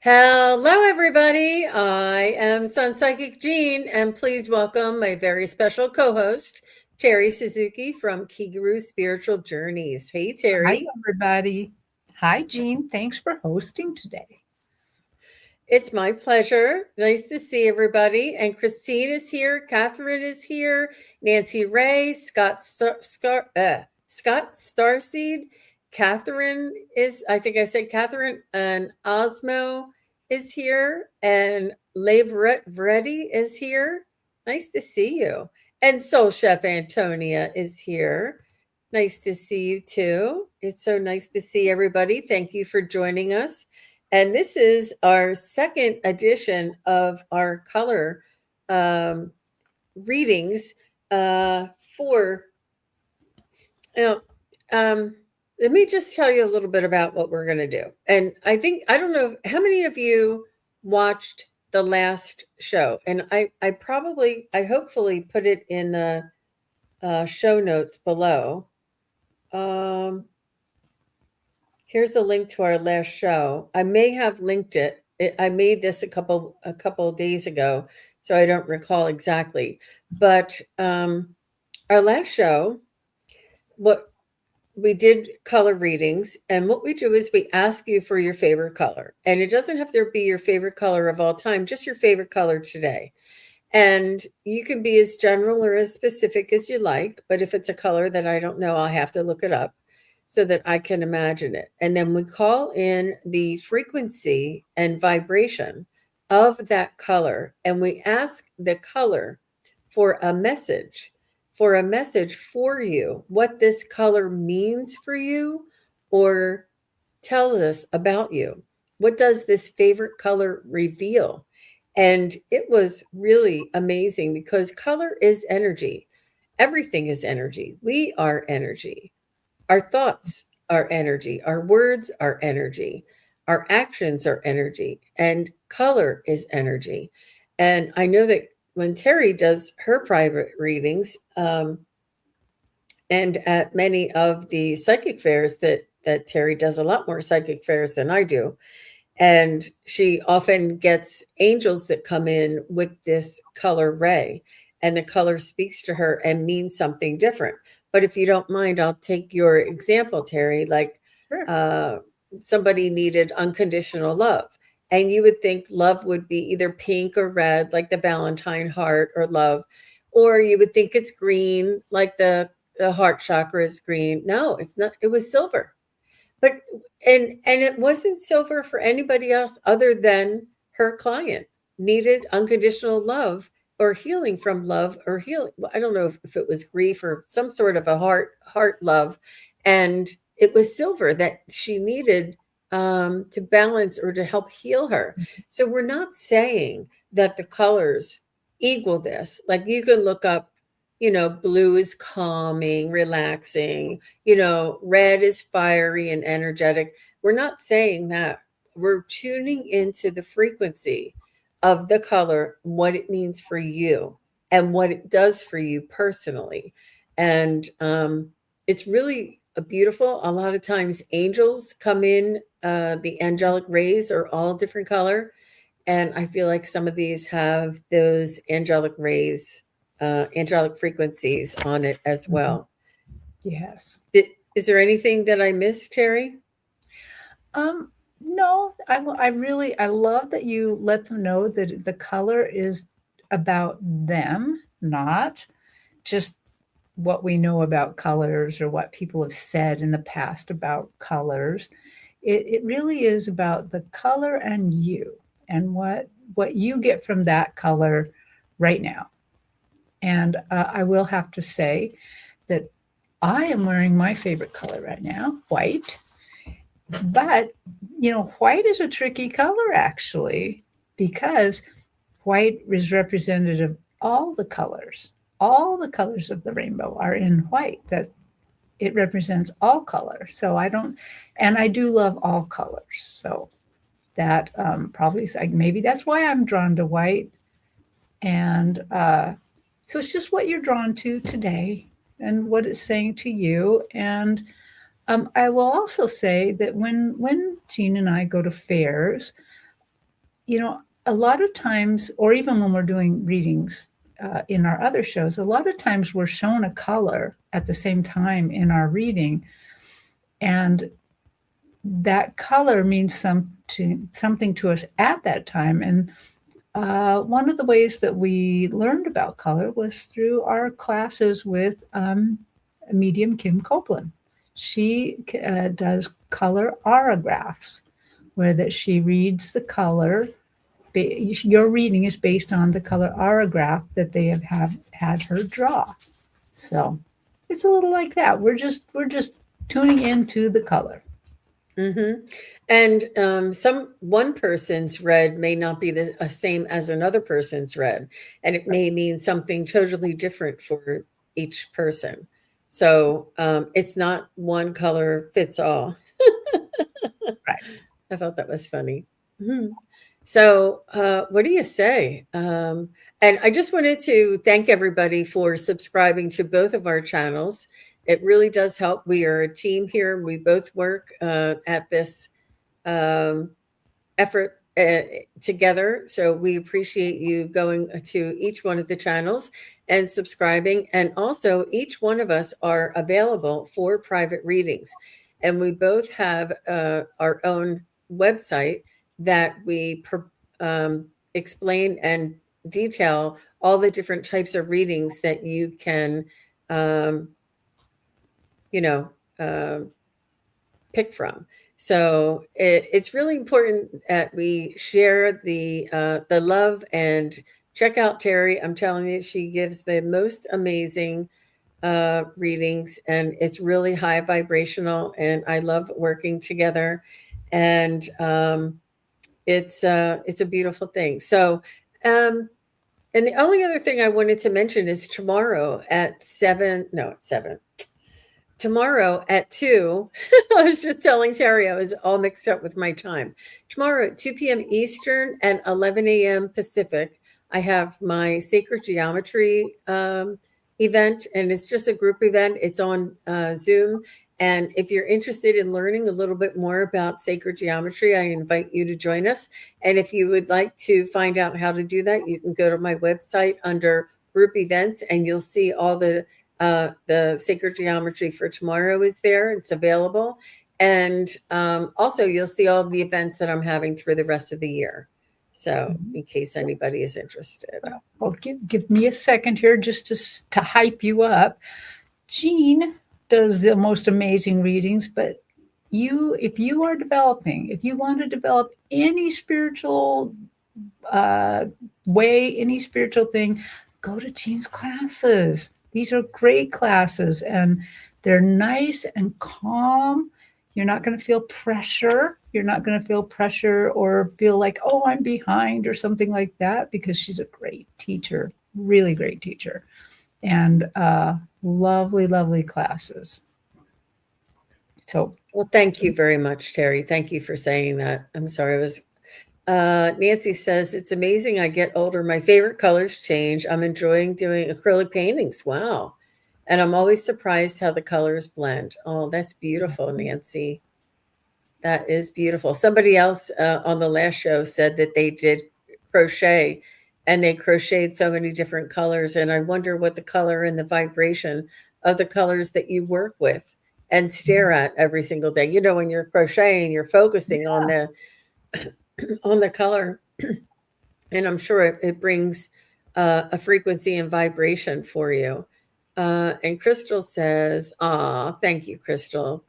Hello, everybody. I am SunPsychic Jean, and please welcome my very special co-host, Terri Suzuki from Kigaru Spiritual Journeys. Hey, Hi, Terri. everybody. Hi, Jean. Thanks for hosting today. It's my pleasure. Nice to see everybody. And Christine is here. Catherine is here. Nancy Ray, Scott Starseed. Catherine is, I think I said Catherine, and Osmo is here. And Leverett Vreddy is here. Nice to see you. And Soul Chef Antonia is here. Nice to see you too. It's so nice to see everybody. Thank you for joining us. And this is our second edition of our color um, readings for, you know, um, let me just tell you a little bit about what we're going to do. And I don't know how many of you watched the last show. And I hopefully put it in the show notes below. Um, Here's a link to our last show. I may have linked it. I made this a couple of days ago, so I don't recall exactly. But our last show, what we did color readings, and what we do is we ask you for your favorite color, and it doesn't have to be your favorite color of all time, just your favorite color today. And you can be as general or as specific as you like, but if it's a color that I don't know, I'll have to look it up so that I can imagine it. And then we call in the frequency and vibration of that color, and we ask the color for a message, for you, what this color means for you or tells us about you. What does this favorite color reveal? And it was really amazing because color is energy. Everything is energy. We are energy. Our thoughts are energy. Our words are energy. Our actions are energy. And color is energy. And I know that when Terri does her private readings, and at many of the psychic fairs that Terri does a lot more psychic fairs than I do, and she often gets angels that come in with this color ray, and the color speaks to her and means something different. But if you don't mind, I'll take your example, Terri. Like Sure. uh, somebody needed unconditional love, and you would think love would be either pink or red, like the Valentine heart or love, or you would think it's green, like the heart chakra is green. No, it's not. It was silver. But and it wasn't silver for anybody else other than her client needed unconditional love or healing from love or healing. Well, I don't know if it was grief or some sort of a heart love, and it was silver that she needed to balance or to help heal her. So we're not saying that the colors equal this. Like you can look up, blue is calming, relaxing, red is fiery and energetic. We're not saying that. We're tuning into the frequency of the color, what it means for you, and what it does for you personally. And it's really beautiful. A lot of times, angels come in, the angelic rays are all different color. And I feel like some of these have those angelic rays, angelic frequencies on it as Mhm. well. Yes. Is there anything that I missed, Terri? Um, no, I love that you let them know that the color is about them, not just what we know about colors or what people have said in the past about colors. It really is about the color and you and what you get from that color right now. And I will have to say that I am wearing my favorite color right now, white. But, white is a tricky color actually, because white is representative of all the colors. All the colors of the rainbow are in white. That it represents all colors. So and I do love all colors. So that probably maybe that's why I'm drawn to white. And so it's just what you're drawn to today and what it's saying to you. And I will also say that when Jean and I go to fairs, a lot of times, or even when we're doing readings in our other shows, a lot of times we're shown a color at the same time in our reading. And that color means something to us at that time. And one of the ways that we learned about color was through our classes with medium Kim Copeland. She does color auragraphs, where that she reads the color. Your reading is based on the color aurograph that they have had her draw. So it's a little like that. We're just tuning into the color. Mm-hmm. And one person's read may not be the same as another person's read, and it may mean something totally different for each person. So it's not one color fits all. Right. I thought that was funny. Mhm. So, what do you say? And I just wanted to thank everybody for subscribing to both of our channels. It really does help. We are a team here. We both work at this um, effort together. So we appreciate you going to each one of the channels and subscribing. And also, each one of us are available for private readings. And we both have our own website that we explain and detail all the different types of readings that you can, um, you know, pick from. So it's really important that we share the love and check out Terri. I'm telling you, she gives the most amazing readings, and it's really high vibrational. And I love working together, and it's a beautiful thing. So. And the only other thing I wanted to mention is tomorrow at 7, no, at 7, tomorrow at 2, I was just telling Terri I was all mixed up with my time. Tomorrow at 2 p.m. Eastern and 11 a.m. Pacific, I have my sacred geometry event, and it's just a group event. It's on Zoom. And if you're interested in learning a little bit more about sacred geometry, I invite you to join us. And if you would like to find out how to do that, you can go to my website under group events, and you'll see all the sacred geometry for tomorrow is there. It's available. And also, you'll see all the events that I'm having through the rest of the year. So, in case anybody is interested. Well, give me a second here just to hype you up. Jean does the most amazing readings, but if you want to develop any spiritual way, any spiritual thing, go to Jean's classes. These are great classes, and they're nice and calm. You're not going to feel pressure. You're not going to feel pressure or feel like, oh, I'm behind or something like that, because she's a great teacher, really great teacher. And lovely, lovely classes. So, well, thank you very much, Terri. Thank you for saying that. I'm sorry, I was. Nancy says it's amazing. I get older. My favorite colors change. I'm enjoying doing acrylic paintings. Wow. And I'm always surprised how the colors blend. Oh, that's beautiful, Nancy. That is beautiful. Somebody else on the last show said that they did crochet, and they crocheted so many different colors. And I wonder what the color and the vibration of the colors that you work with and stare at every single day. You know, when you're crocheting, you're focusing on the color, and I'm sure it brings a frequency and vibration for you. And Crystal says, "Ah, thank you, Crystal.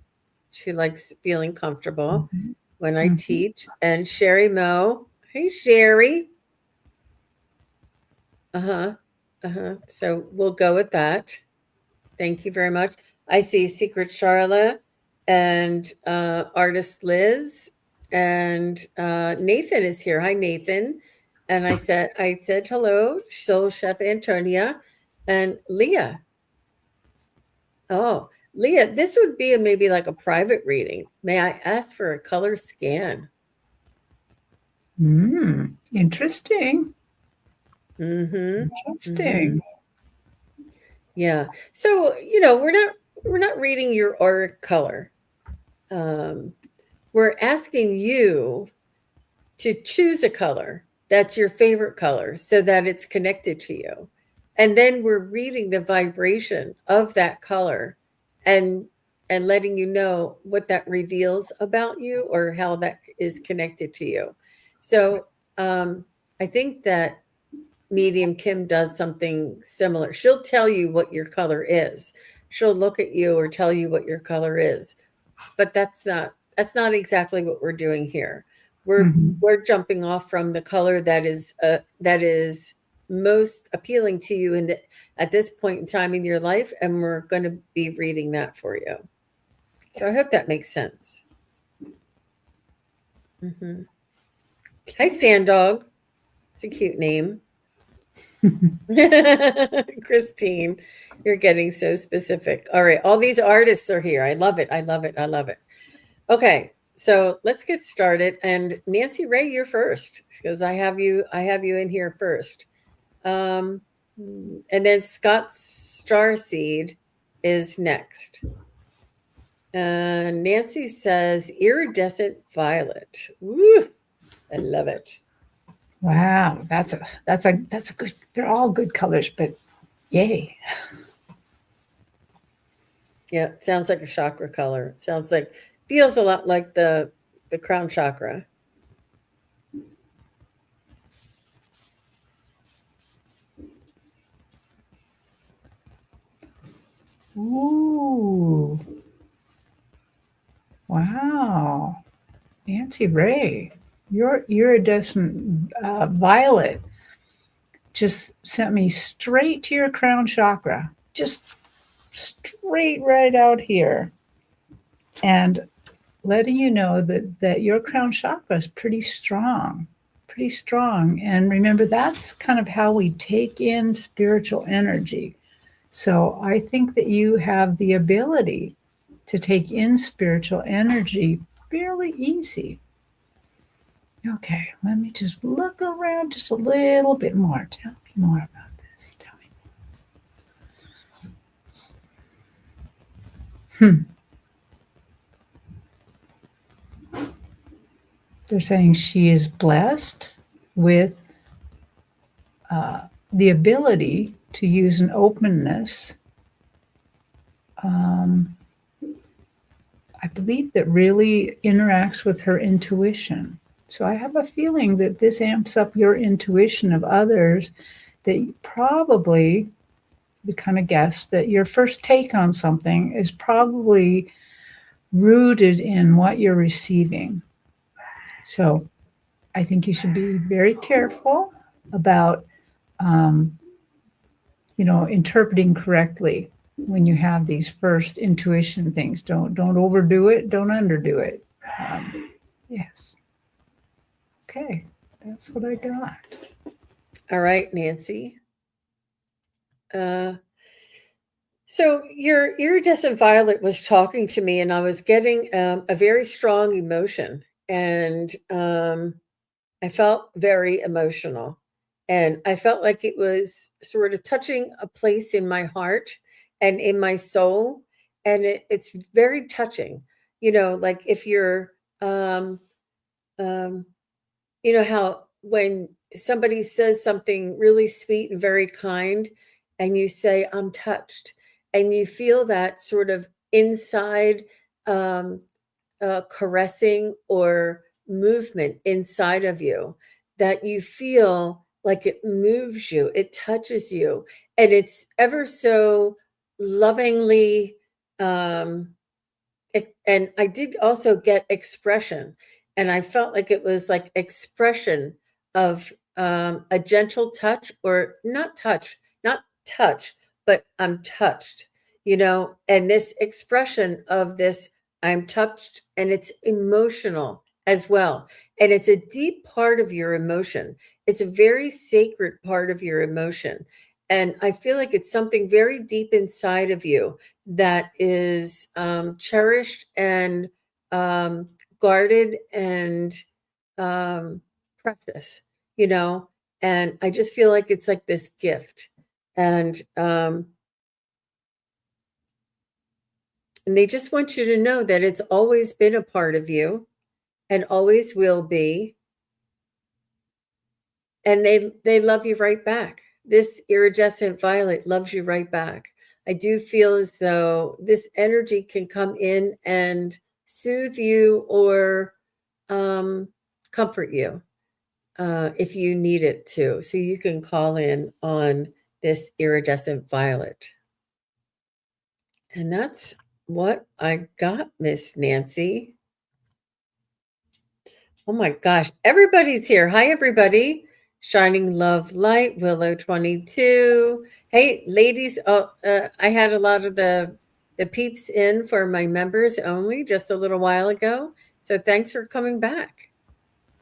She likes feeling comfortable when I teach." And Sherry Moe, hey Sherry. So we'll go with that. Thank you very much. I see Secret Charlotte and artist Liz, and Nathan is here. Hi, Nathan. And I said hello, Soul Chef Antonia and Leah. Oh, Leah, this would be maybe like a private reading. May I ask for a color scan? Interesting. Mm-hmm. Interesting. Yeah. So, we're not reading your auric color. We're asking you to choose a color that's your favorite color so that it's connected to you. And then we're reading the vibration of that color and letting you know what that reveals about you or how that is connected to you. So I think that medium Kim does something similar. She'll tell you what your color is. She'll look at you or tell you what your color is. But that's not exactly what we're doing here. We're Mhm. we're jumping off from the color that is most appealing to you at this point in time in your life, and we're going to be reading that for you. So I hope that makes sense. Hmm. Hi, Sand Dog. It's a cute name. Christine, you're getting so specific. All right, all these artists are here. I love it. I love it. I love it. Okay, so let's get started. And Nancy Ray, you're first because I have you in here first. Um, and then Scott Starseed is next. Nancy says iridescent violet. Woo! I love it. Wow, that's a good. They're all good colors, but yay. Yeah, it sounds like a chakra color. It sounds like feels a lot like the crown chakra. Ooh, wow, Nancy Ray, your iridescent violet just sent me straight to your crown chakra, just straight right out here, and letting you know that your crown chakra is pretty strong, pretty strong. And remember, that's kind of how we take in spiritual energy. So I think that you have the ability to take in spiritual energy fairly easy. Okay, let me just look around just a little bit more. Tell me more about this. Tell me. They're saying she is blessed with the ability to use an openness. Um, I believe that really interacts with her intuition. So I have a feeling that this amps up your intuition of others, that you probably, we kind of guess that your first take on something is probably rooted in what you're receiving. So I think you should be very careful about, um, interpreting correctly when you have these first intuition things. Don't overdo it. Don't underdo it. Yes. Okay, that's what I got. All right, Nancy. Uh, So your iridescent violet was talking to me, and I was getting a very strong emotion, and I felt very emotional, and I felt like it was sort of touching a place in my heart and in my soul, and it's very touching. Like if you're, um, how when somebody says something really sweet and very kind, and you say, "I'm touched," and you feel that sort of inside um, caressing or movement inside of you, that you feel like it moves you, it touches you, and it's ever so lovingly. Um, and I did also get expression, and I felt like it was like expression of a gentle touch, or not touch, but I'm touched, and this expression of this I'm touched, and it's emotional as well. And it's a deep part of your emotion. It's a very sacred part of your emotion. And I feel like it's something very deep inside of you that is cherished and um, guarded and um, precious, you know. And I just feel like it's like this gift, and they just want you to know that it's always been a part of you and always will be. and they love you right back. This iridescent violet loves you right back. I do feel as though this energy can come in and soothe you or comfort you if you need it to. So you can call in on this iridescent violet. And that's what I got, Miss Nancy. Oh my gosh, everybody's here. Hi, everybody. Shining Love Light, Willow 22. Hey, ladies, I had a lot of the peeps in for my members only just a little while ago. So thanks for coming back.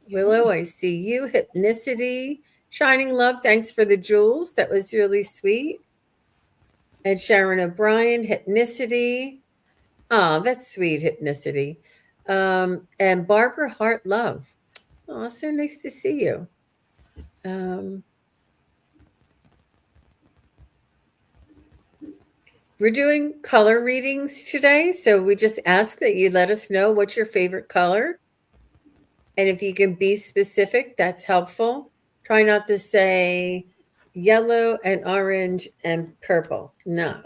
Willow, I see you. Hypnicity. Shining Love, thanks for the jewels. That was really sweet. And Sharon O'Brien, Hypnicity. Ah, that's sweet, Hypnicity. And Barbara Hart Love. Oh, so nice to see you. We're doing color readings today, so we just ask that you let us know what's your favorite color. And if you can be specific, that's helpful. Try not to say yellow and orange and purple. No.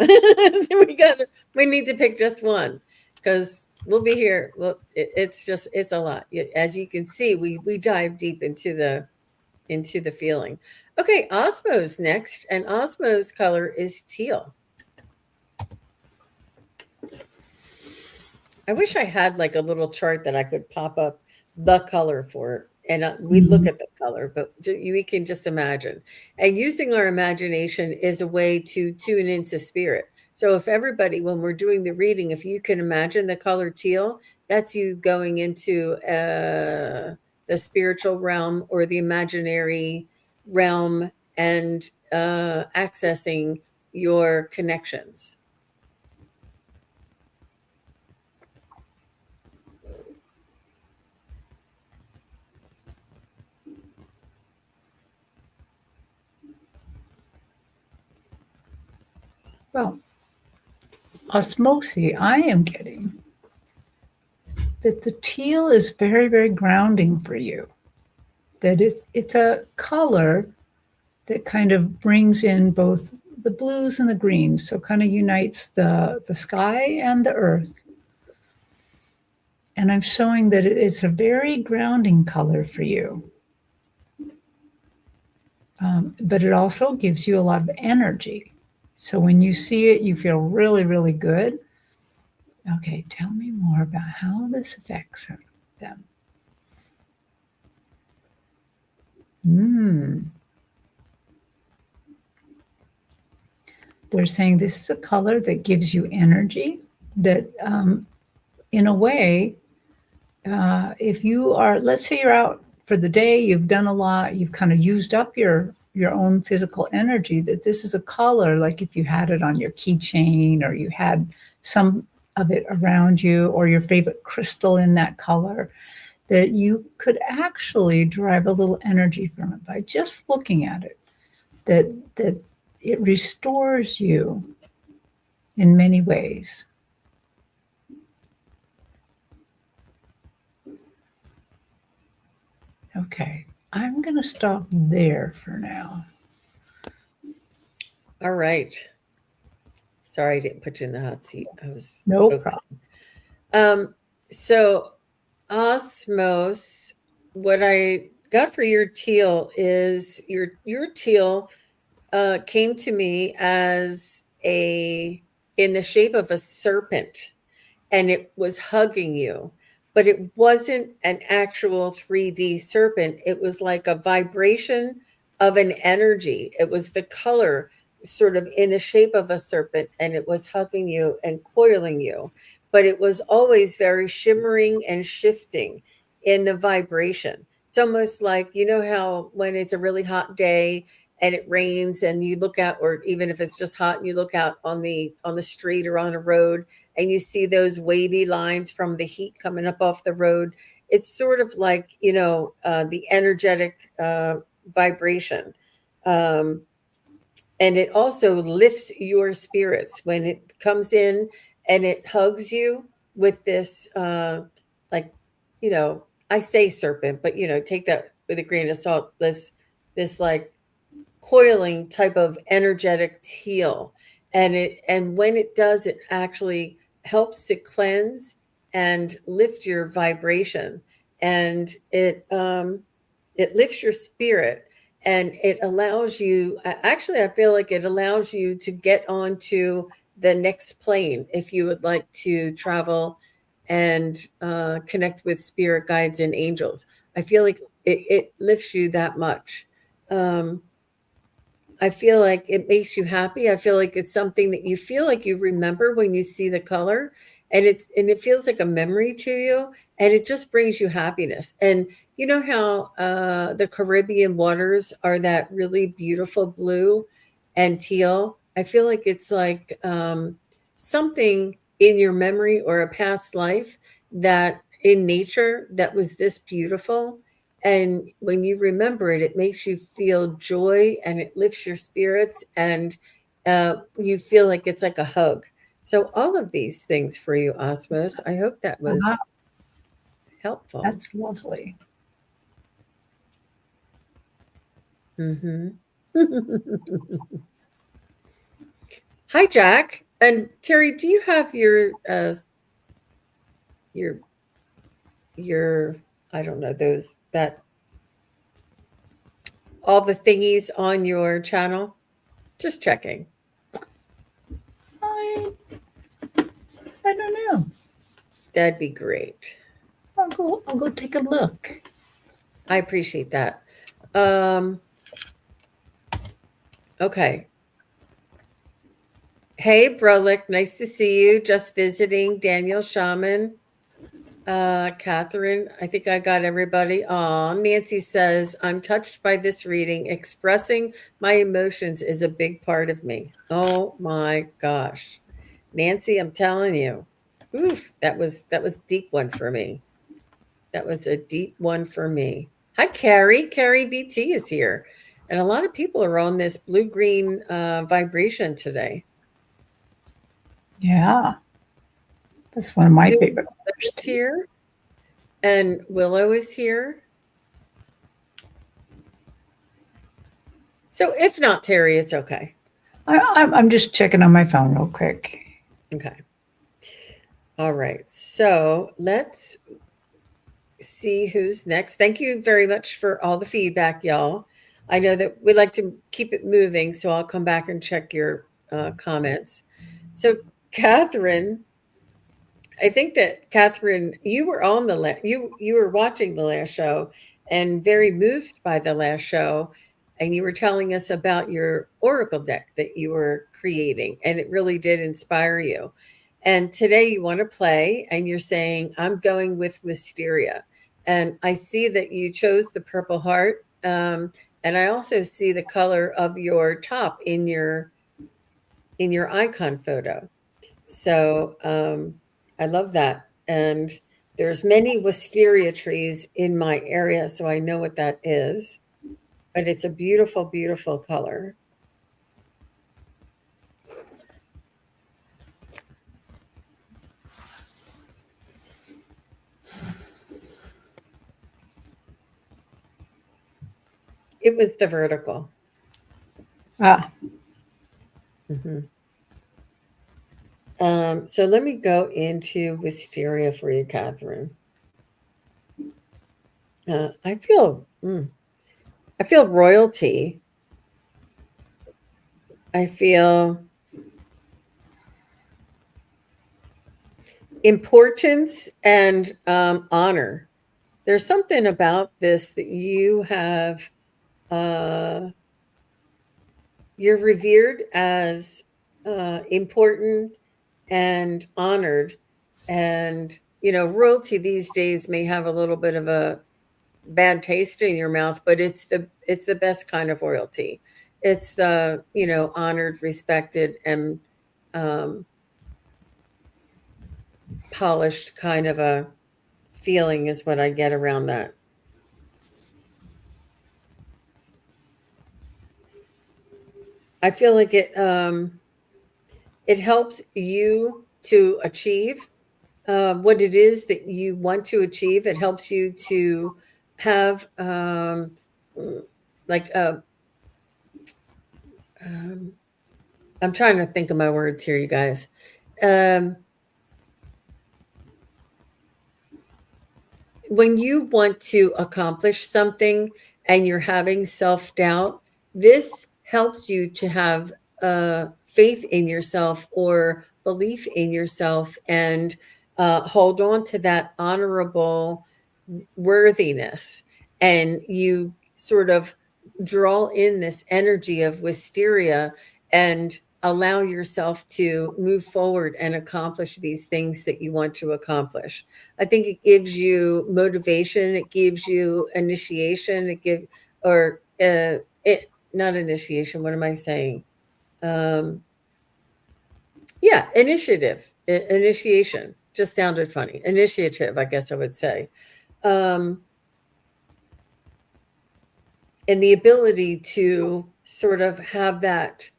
we need to pick just one because we'll be here. Well, it's a lot. As you can see, we dive deep into the feeling. Okay, Osmo's next, and Osmo's color is teal. I wish I had like a little chart that I could pop up the color for, and we look at the color, but we can just imagine. And using our imagination is a way to tune into spirit. So if everybody, when we're doing the reading, if you can imagine the color teal, that's you going into the spiritual realm or the imaginary realm and accessing your connections. Well, osmosis, I am getting that the teal is very, very grounding for you. That it's a color that kind of brings in both the blues and the greens, so kind of unites the sky and the earth. And I'm showing that it's a very grounding color for you. But it also gives you a lot of energy. So when you see it, you feel really, really good. Okay, tell me more about how this affects them. They're saying this is a color that gives you energy, that in a way, if you are, let's say you're out for the day, you've done a lot, you've kind of used up your own physical energy, that this is a color, like if you had it on your keychain or you had some of it around you or your favorite crystal in that color, that you could actually derive a little energy from it by just looking at it, that it restores you in many ways. Okay, I'm going to stop there for now. All right. Sorry, I didn't put you in the hot seat. I was no focusing. problem. So Osmos, what I got for your teal is your teal came to me as in the shape of a serpent, and it was hugging you, but it wasn't an actual 3D serpent. It was like a vibration of an energy. It was the color sort of in the shape of a serpent, and it was hugging you and coiling you, but it was always very shimmering and shifting in the vibration. It's almost like, you know how when it's a really hot day and it rains and you look out, or even if it's just hot and you look out on the street or on a road and you see those wavy lines from the heat coming up off the road. It's sort of like, the energetic vibration. And it also lifts your spirits when it comes in and it hugs you with this, like, I say serpent, but, take that with a grain of salt. This this like coiling type of energetic teal. And when it does, it actually helps to cleanse and lift your vibration. And it lifts your spirit, and it allows you, actually, I feel like it allows you to get onto the next plane if you would like to travel and connect with spirit guides and angels. I feel like it lifts you that much. Um, I feel like it makes you happy. I feel like it's something that you feel like you remember when you see the color, and it feels like a memory to you, and it just brings you happiness. And you know how the Caribbean waters are that really beautiful blue and teal? I feel like it's like something in your memory or a past life that in nature that was this beautiful, and when you remember it, it makes you feel joy and it lifts your spirits, and you feel like it's like a hug. So, all of these things for you, Osmos. I hope that Wow, was helpful. that's lovely. Hmm. Hi, Jack. And Terry, do you have your your I don't know, those that all the thingies on your channel? Just checking. I I don't know. That'd be great. I'll go take a look. I appreciate that. Um, okay. Hey, Brolick, nice to see you. Just visiting. Daniel Shaman, Catherine. I think I got everybody. Aw, Nancy says, I'm touched by this reading. Expressing my emotions is a big part of me. Oh my gosh. Nancy, I'm telling you. Oof, that was deep one for me. That was a deep one for me. Hi, Carrie. Carrie VT is here. And a lot of people are on this blue green vibration today. Yeah, that's one of my Sue favorite colors is too. here, and Willow is here. So if not Terry, it's okay. I'm just checking on my phone real quick. Okay. All right. So let's see who's next. Thank you very much for all the feedback, y'all. I know that we like to keep it moving, so I'll come back and check your comments. So, Catherine, I think that Catherine, you were on you were watching the last show and very moved by the last show, and you were telling us about your oracle deck that you were creating, and it really did inspire you. And today you want to play, and you're saying, "I'm going with Wisteria," and I see that you chose the Purple Heart, and I also see the color of your top in your icon photo. So I love that. And there's many wisteria trees in my area, so I know what that is. But it's a beautiful, beautiful color. It was the vertical. Ah, Hmm. So let me go into wisteria for you, Catherine. I I feel royalty. I feel importance and honor. There's something about this that you have. Uh, you're revered as important and honored, and royalty these days may have a little bit of a bad taste in your mouth, but it's the best kind of royalty. It's the honored, respected, and um, polished kind of a feeling is what I get around that. I feel like it helps you to achieve what it is that you want to achieve. It helps you to have like um, I'm trying to think of my words here, you guys. Um, when you want to accomplish something and you're having self doubt, this helps you to have faith in yourself or belief in yourself and hold on to that honorable worthiness. And you sort of draw in this energy of wisteria and allow yourself to move forward and accomplish these things that you want to accomplish. I think it gives you motivation, it gives you initiation, it give or it not initiation, what am I saying? Um yeah, initiation. Just sounded funny. Initiative, I guess I would say. Um and the ability to sort of have that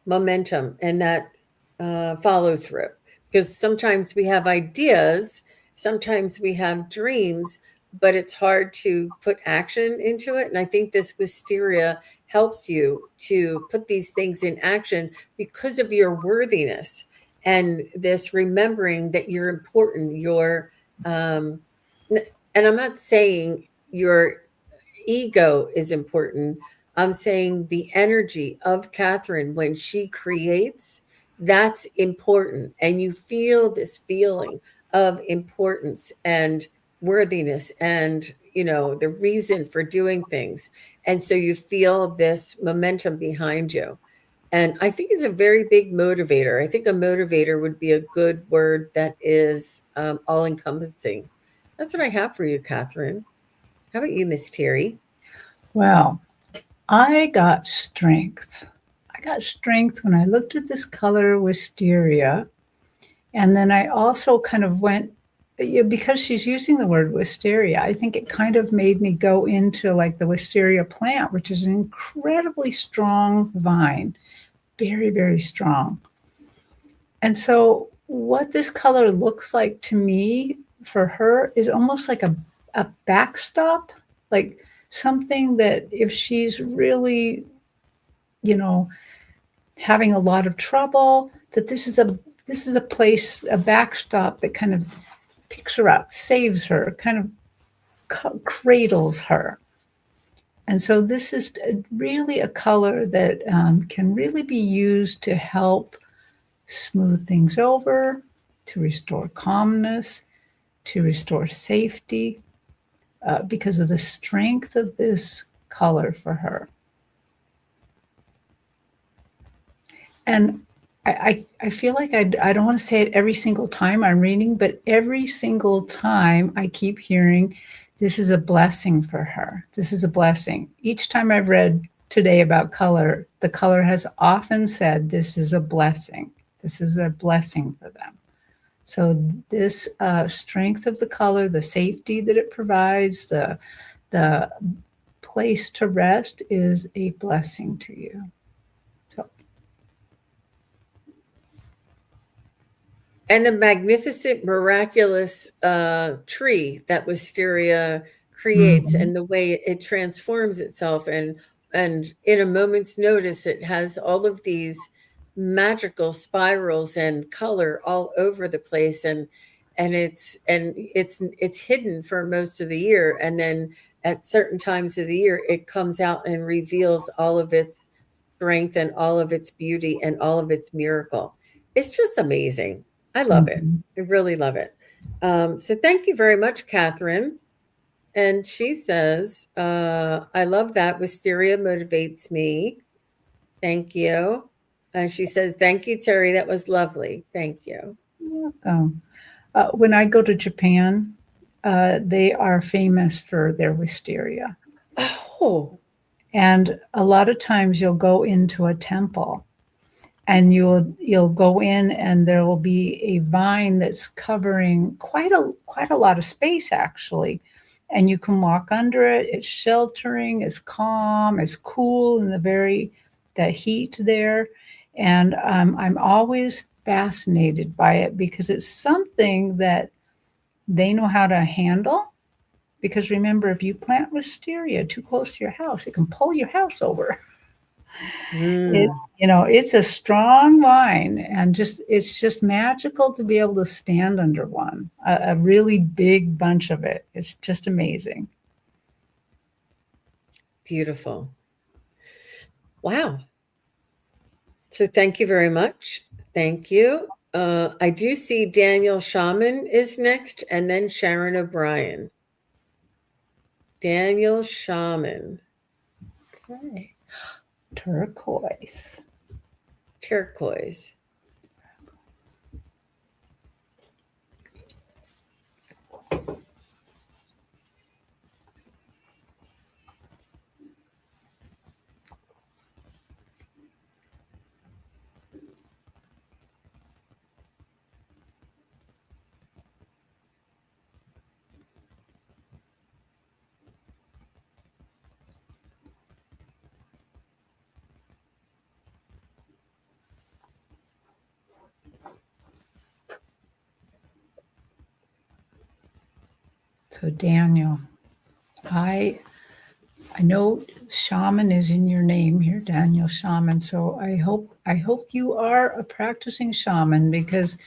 momentum and that follow through. Because sometimes we have ideas, sometimes we have dreams, but it's hard to put action into it. And I think this wisteria helps you to put these things in action because of your worthiness and this remembering that you're important. Um, and I'm not saying your ego is important. I'm saying the energy of Catherine when she creates, that's important. And you feel this feeling of importance and worthiness and, the reason for doing things. And so you feel this momentum behind you. And I think it's a very big motivator. I think a motivator would be a good word that is all encompassing. That's what I have for you, Catherine. How about you, Miss Terry? Well, I got strength. I got strength when I looked at this color wisteria. And then I also kind of went, because she's using the word wisteria, I think it kind of made me go into like the wisteria plant, which is an incredibly strong vine, very, very strong. And so what this color looks like to me for her is almost like a backstop, like something that if she's really, you know, having a lot of trouble, that this is a place, a backstop that kind of picks her up, saves her, kind of cradles her. And so this is really a color that can really be used to help smooth things over, to restore calmness, to restore safety, because of the strength of this color for her. And I feel like I don't want to say it every single time I'm reading, but every single time I keep hearing, this is a blessing for her. This is a blessing. Each time I've read today about color, the color has often said, this is a blessing. This is a blessing for them. So this strength of the color, the safety that it provides, the place to rest is a blessing to you. So and a magnificent, miraculous tree that wisteria creates, mhm. and the way it transforms itself, and in a moment's notice, it has all of these magical spirals and color all over the place, and it's hidden for most of the year, and then at certain times of the year, it comes out and reveals all of its strength and all of its beauty and all of its miracle. It's just amazing. I love it. Mhm. I really love it. So thank you very much, Catherine. And she says, I love that. Wisteria motivates me. Thank you. And she said, thank you, Terry. That was lovely. Thank you. You're welcome. When I go to Japan, they are famous for their wisteria. Oh, And a lot of times you'll go into a temple and you'll go in and there will be a vine that's covering quite a lot of space actually, and you can walk under it. It's sheltering, it's calm, it's cool in the heat there. And I'm always fascinated by it because it's something that they know how to handle, Because remember, if you plant wisteria too close to your house, it can pull your house over. It, Mm, it's a strong line, and it's just magical to be able to stand under one, a really big bunch of it. It's just amazing. beautiful. Wow. So thank you very much. Thank you. I do see Daniel Shaman is next, and then Sharon O'Brien. Daniel Shaman. Okay. Turquoise. Turquoise. So Daniel, I know shaman is in your name here, Daniel Shaman. So I hope you are a practicing shaman, because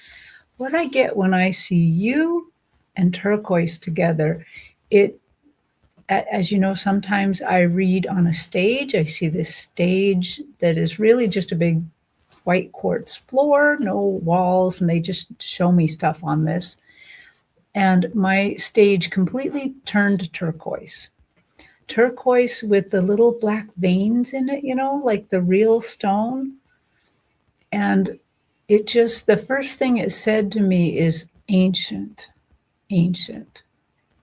what I get when I see you and turquoise together, it as you know, sometimes I read on a stage. I see this stage that is really just a big white quartz floor, no walls, and they just show me stuff on this. And my stage completely turned turquoise. Turquoise with the little black veins in it, like the real stone. And it just, the first thing it said to me is ancient, ancient,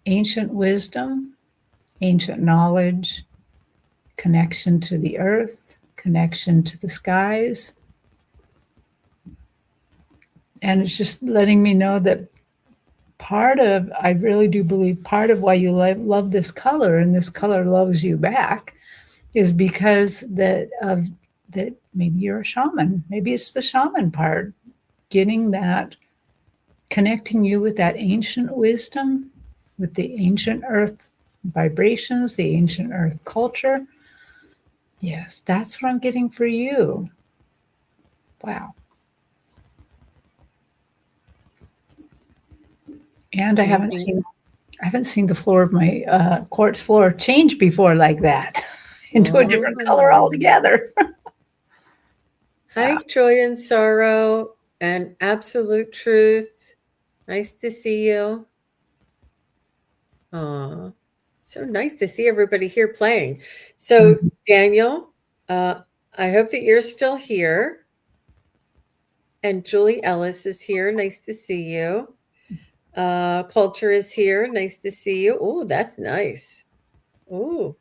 ancient wisdom, ancient knowledge, connection to the earth, connection to the skies. And it's just letting me know that I really do believe part of why you love this color, and this color loves you back, is because that maybe you're a shaman. Maybe it's the shaman part, getting that, connecting you with that ancient wisdom, with the ancient earth vibrations, the ancient earth culture. Yes, that's what I'm getting for you. Wow. And Anything? I haven't seen the floor of my quartz floor change before like that into a different color Oh. altogether. Hi, Joy and Sorrow and Absolute Truth. Nice to see you. Aw, so nice to see everybody here playing. So, Mhm. Daniel, I hope that you're still here. And Julie Ellis is here. Nice to see you. Culture is here. Nice to see you. Oh, that's nice. Oh,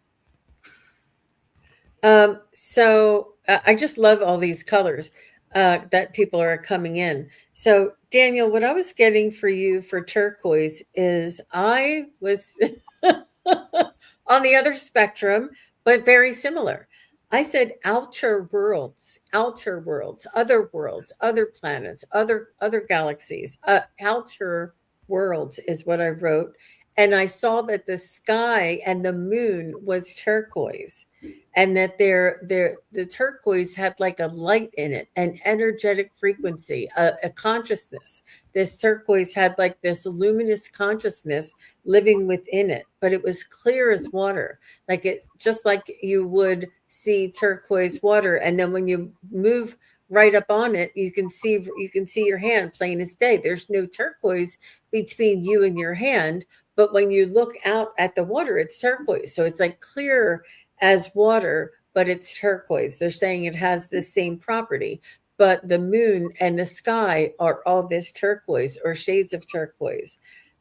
I just love all these colors that people are coming in. So, Daniel, what I was getting for you for turquoise is I was on the other spectrum, but very similar. I said outer worlds, other planets, other galaxies. Outer worlds is what I wrote, and I saw that the sky and the moon was turquoise, and that the turquoise had like a light in it, an energetic frequency, a consciousness. This turquoise had like this luminous consciousness living within it, but it was clear as water, like it just like you would see turquoise water. And then when you move right up on it, you can see your hand plain as day. There's no turquoise between you and your hand, but when you look out at the water, it's turquoise. So it's like clear as water, but it's turquoise. They're saying it has the same property, but the moon and the sky are all this turquoise or shades of turquoise.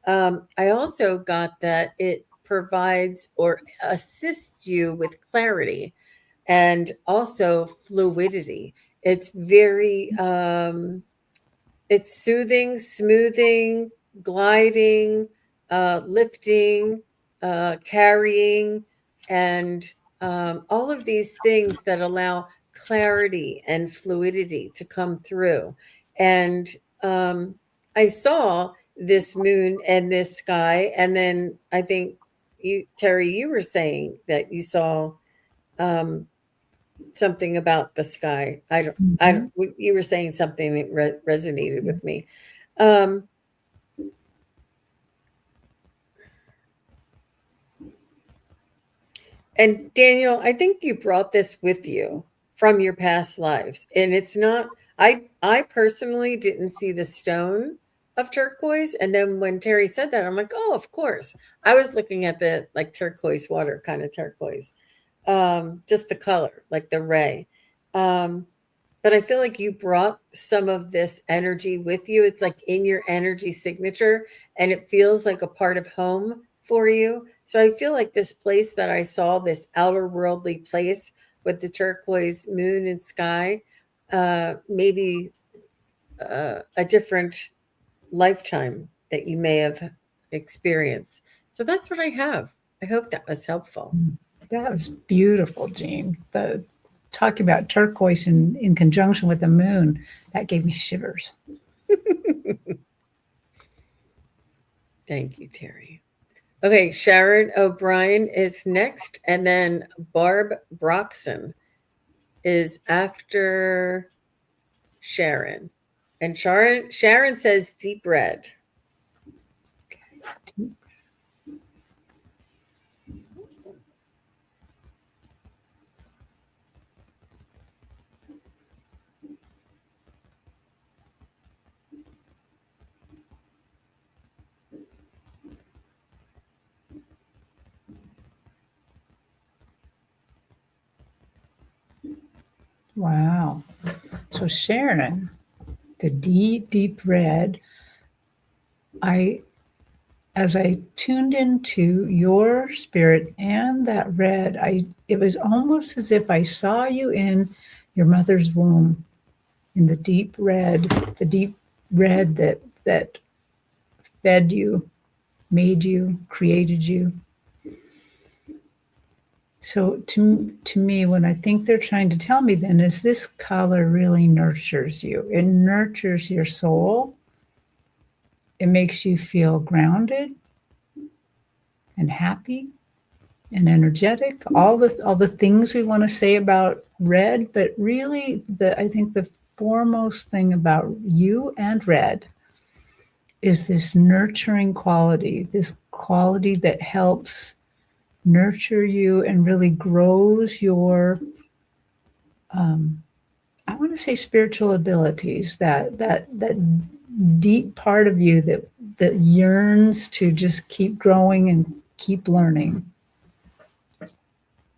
I also got that it provides or assists you with clarity and also fluidity. It's very it's soothing, smoothing, gliding, lifting, carrying, and all of these things that allow clarity and fluidity to come through. And I saw this moon and this sky, and then I think Terry, you were saying that you saw um, something about the sky. Mhm. You were saying something that resonated with me. Um, and Daniel, I think you brought this with you from your past lives, and it's not. I personally didn't see the stone of turquoise, and then when Terry said that, I'm like, oh, of course. I was looking at the like turquoise water kind of turquoise, just the color, like the ray. Um, but I feel like you brought some of this energy with you. It's like in your energy signature, and it feels like a part of home for you. So I feel like this place that I saw, this outer worldly place with the turquoise moon and sky, maybe a different lifetime that you may have experienced. So that's what I have. I hope that was helpful. That was beautiful, Jean. The talking about turquoise in conjunction with the moon, that gave me shivers. Thank you, Terry. Okay, Sharon O'Brien is next, and then Barb Broxson is after Sharon. And Sharon says deep red. Wow. So Sharon, the deep, deep red, I as I tuned into your spirit and that red, it was almost as if I saw you in your mother's womb in the deep red that fed you, made you, created you. So to me, when I think they're trying to tell me then is this color really nurtures you. It nurtures your soul. It makes you feel grounded and happy and energetic. All the things we want to say about red, but really I think the foremost thing about you and red is this nurturing quality, this quality that helps nurture you and really grows your I want to say spiritual abilities, that deep part of you that yearns to just keep growing and keep learning.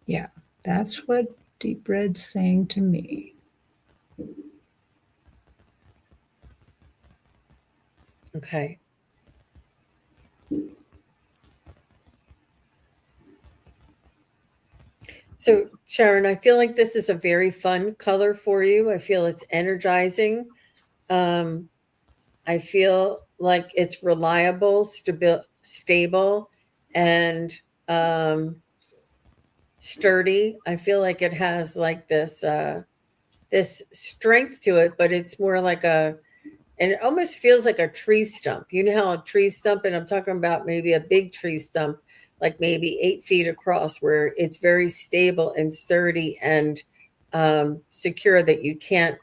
Yeah, that's what deep red's saying to me. Okay. So, Sharon, I feel like this is a very fun color for you. I feel it's energizing. Um, I feel like it's reliable, stable, and um, sturdy. I feel like it has like this strength to it, but it's more like and it almost feels like a tree stump. You know how a tree stump, and I'm talking about maybe a big tree stump, like maybe 8 feet across, where it's very stable and sturdy and secure that you can't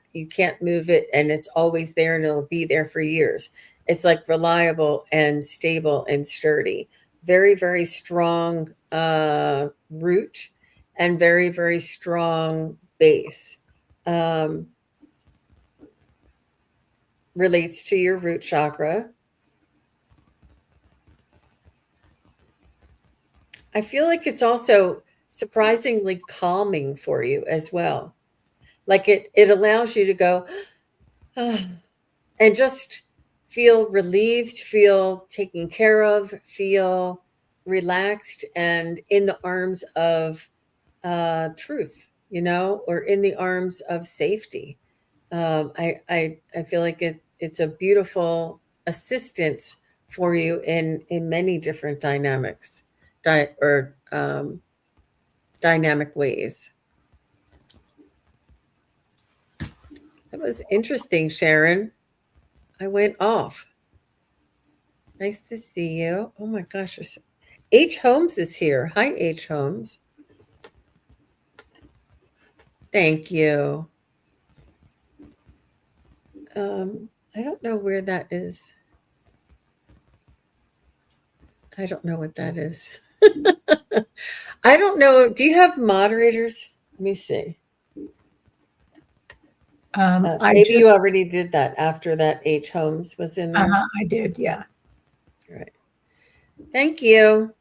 move it, and it's always there and it'll be there for years. It's like reliable and stable and sturdy. Very, very strong root and very, very strong base. Um, Relates to your root chakra. I feel like it's also surprisingly calming for you as well. Like it allows you to go "Ah," and just feel relieved, feel taken care of, feel relaxed and in the arms of truth, or in the arms of safety. I feel like it's a beautiful assistance for you in many different dynamics, or dynamic ways. That was interesting, Sharon. I went off. Nice to see you. Oh my gosh, H. Holmes is here. Hi, H. Holmes. Thank you. I don't know where that is. I don't know what that is. I don't know. Do you have moderators? Let me see. Maybe you already did that after that H. Holmes was in there. I did, yeah. All right. Thank you.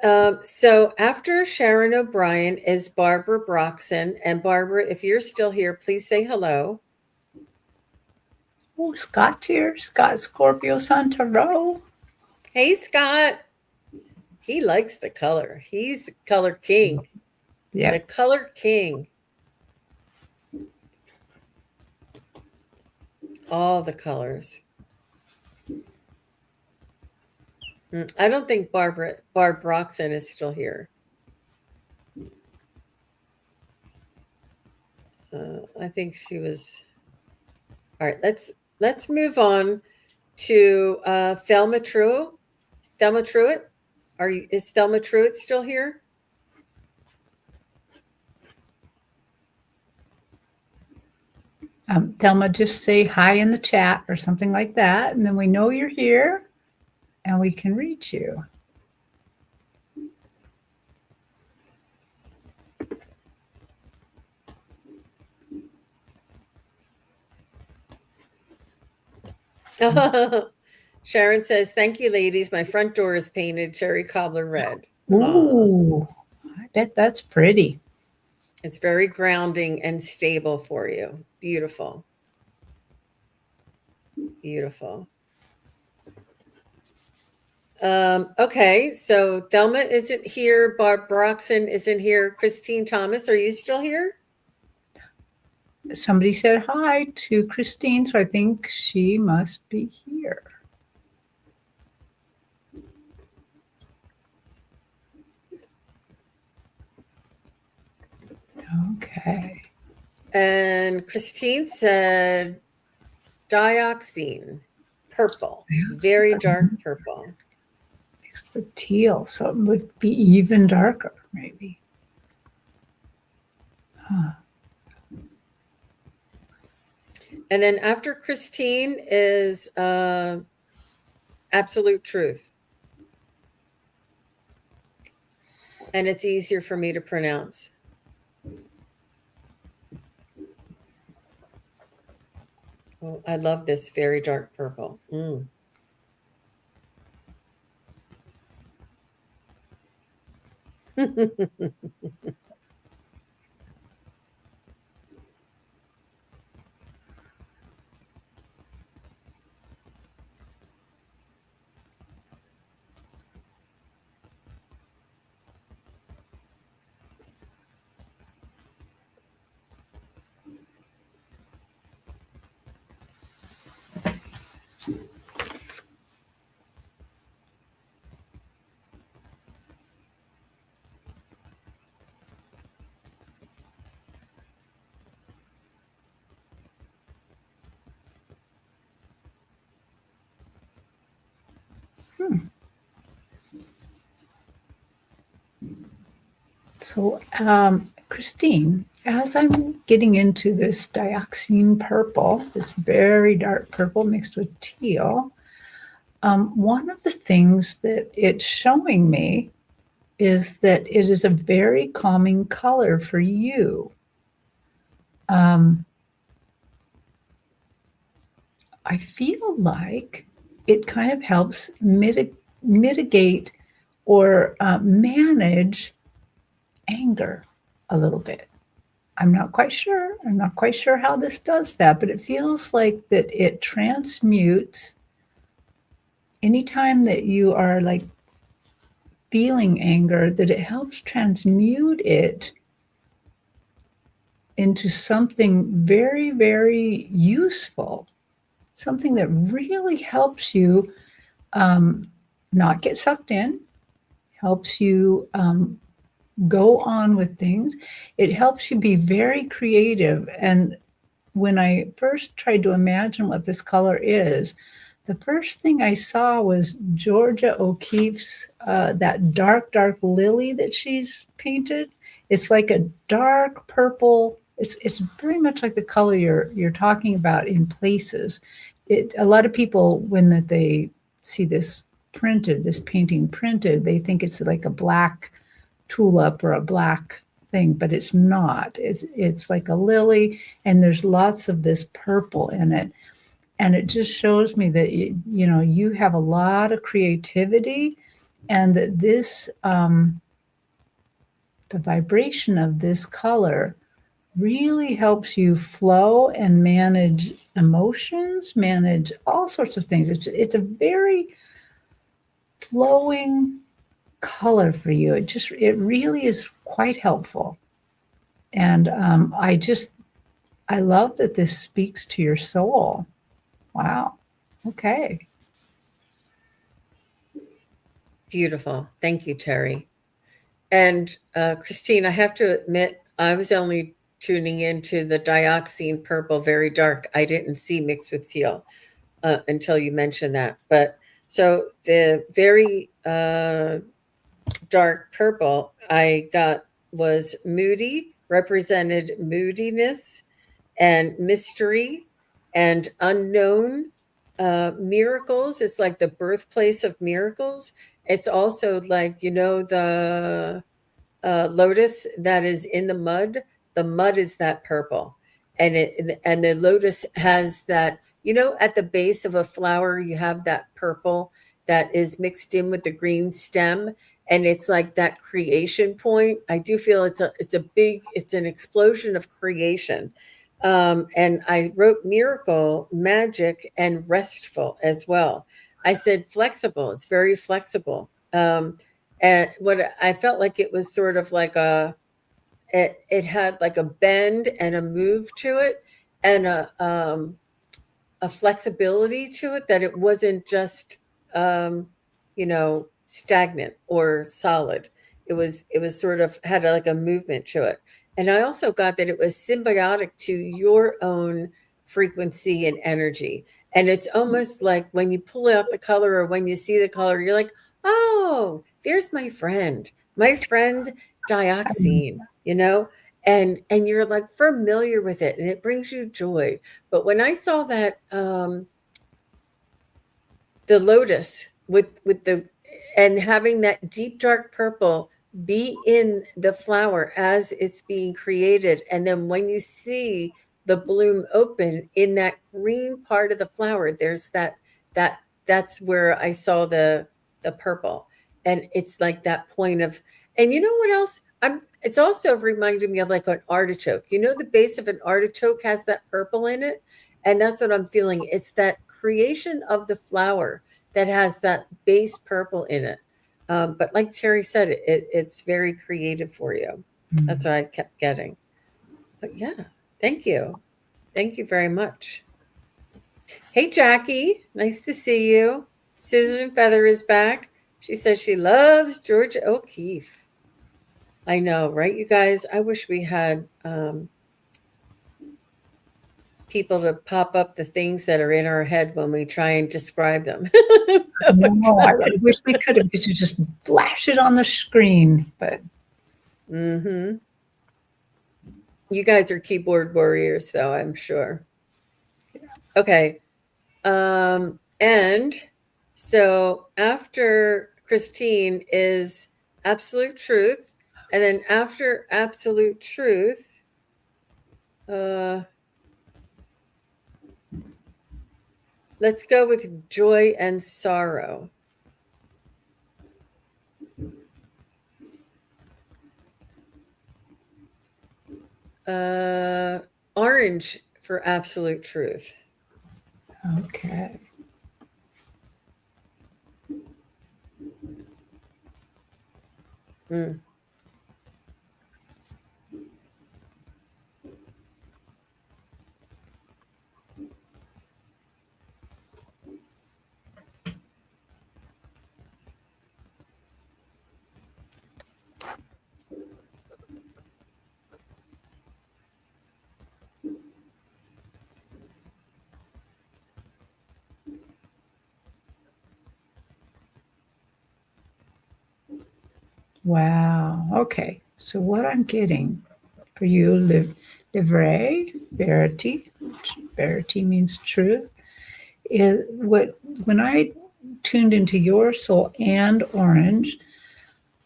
So after Sharon O'Brien is Barbara Broxson. And Barbara, if you're still here, please say hello. Oh, Scott's here. Scott Scorpio Santaro. Hey, Scott. He likes the color. He's the color king. Yeah. The color king. All the colors. I don't think Barb Broxson is still here. I think she was. All right, let's move on to Thelma Truitt. Thelma Truitt, is Thelma Truitt still here? Thelma, just say hi in the chat or something like that, and then we know you're here and we can reach you. Sharon says, thank you, ladies. My front door is painted cherry cobbler red. Ooh, I bet that's pretty. It's very grounding and stable for you. Beautiful. Beautiful. Okay, so Thelma isn't here. Barb Broxson isn't here. Christine Thomas, are you still here? Somebody said hi to Christine, so I think she must be here. Okay. And Christine said dioxine, purple, very dark purple. Mixed with teal, so it would be even darker, maybe. Huh. And then after Christine is Absolute Truth. And it's easier for me to pronounce. Oh, I love this very dark purple. So, Christine, as I'm getting into this dioxine purple, this very dark purple mixed with teal, one of the things that it's showing me is that it is a very calming color for you. I feel like it kind of helps mitigate or manage anger a little bit. I'm not quite sure. I'm not quite sure how this does that, but it feels like that it transmutes anytime that you are like feeling anger, that it helps transmute it into something very, very useful, something that really helps you not get sucked in, helps you go on with things. It helps you be very creative. And when I first tried to imagine what this color is, the first thing I saw was Georgia O'Keeffe's that dark lily that she's painted. It's like a dark purple. It's very much like the color you're talking about in places. A lot of people when that they see this painting printed, they think it's like a black tulip or a black thing, but it's not. It's like a lily, and there's lots of this purple in it, and it just shows me that you have a lot of creativity, and that this the vibration of this color really helps you flow and manage emotions, manage all sorts of things. It's a very flowing color for you. It really is quite helpful. And I love that this speaks to your soul. Wow. Okay. Beautiful. Thank you, Terri. And Christine, I have to admit, I was only tuning into the dioxine purple, very dark. I didn't see mixed with teal until you mentioned that. But so the very dark purple I got was moody, represented moodiness and mystery and unknown miracles. It's like the birthplace of miracles. It's also like, the lotus that is in the mud. The mud is that purple, and the lotus has that. At the base of a flower, you have that purple that is mixed in with the green stem, and it's like that creation point. I do feel it's an explosion of creation. And I wrote miracle, magic, and restful as well. I said flexible. It's very flexible. And what I felt like it was sort of like it had like a bend and a move to it, and a flexibility to it, that it wasn't just stagnant or solid. It was sort of had like a movement to it. And I also got that it was symbiotic to your own frequency and energy. And it's almost like when you pull out the color or when you see the color, you're like, oh, there's my friend dioxine, and you're like familiar with it, and it brings you joy. But when I saw that the lotus with the and having that deep dark purple be in the flower as it's being created, and then when you see the bloom open in that green part of the flower, there's that that's where I saw the purple. And it's like that point of, and you know what else, it's also reminded me of like an artichoke. The base of an artichoke has that purple in it, and that's what I'm feeling. It's that creation of the flower that has that base purple in it. But like Terri said, it's very creative for you. That's what I kept getting. But yeah, thank you. Thank you very much. Hey, Jackie. Nice to see you. Susan Feather is back. She says she loves Georgia O'Keeffe. I know, right, you guys? I wish we had people to pop up the things that are in our head when we try and describe them. No, I wish we could have. Could you just flash it on the screen? But You guys are keyboard warriors, though, I'm sure. Okay. And so after Christine is Absolute Truth, and then after Absolute Truth, let's go with Joy and Sorrow. Orange for Absolute Truth. okay. Wow. Okay. So what I'm getting for you, livre, verity, verity means truth, is what when I tuned into your soul and orange,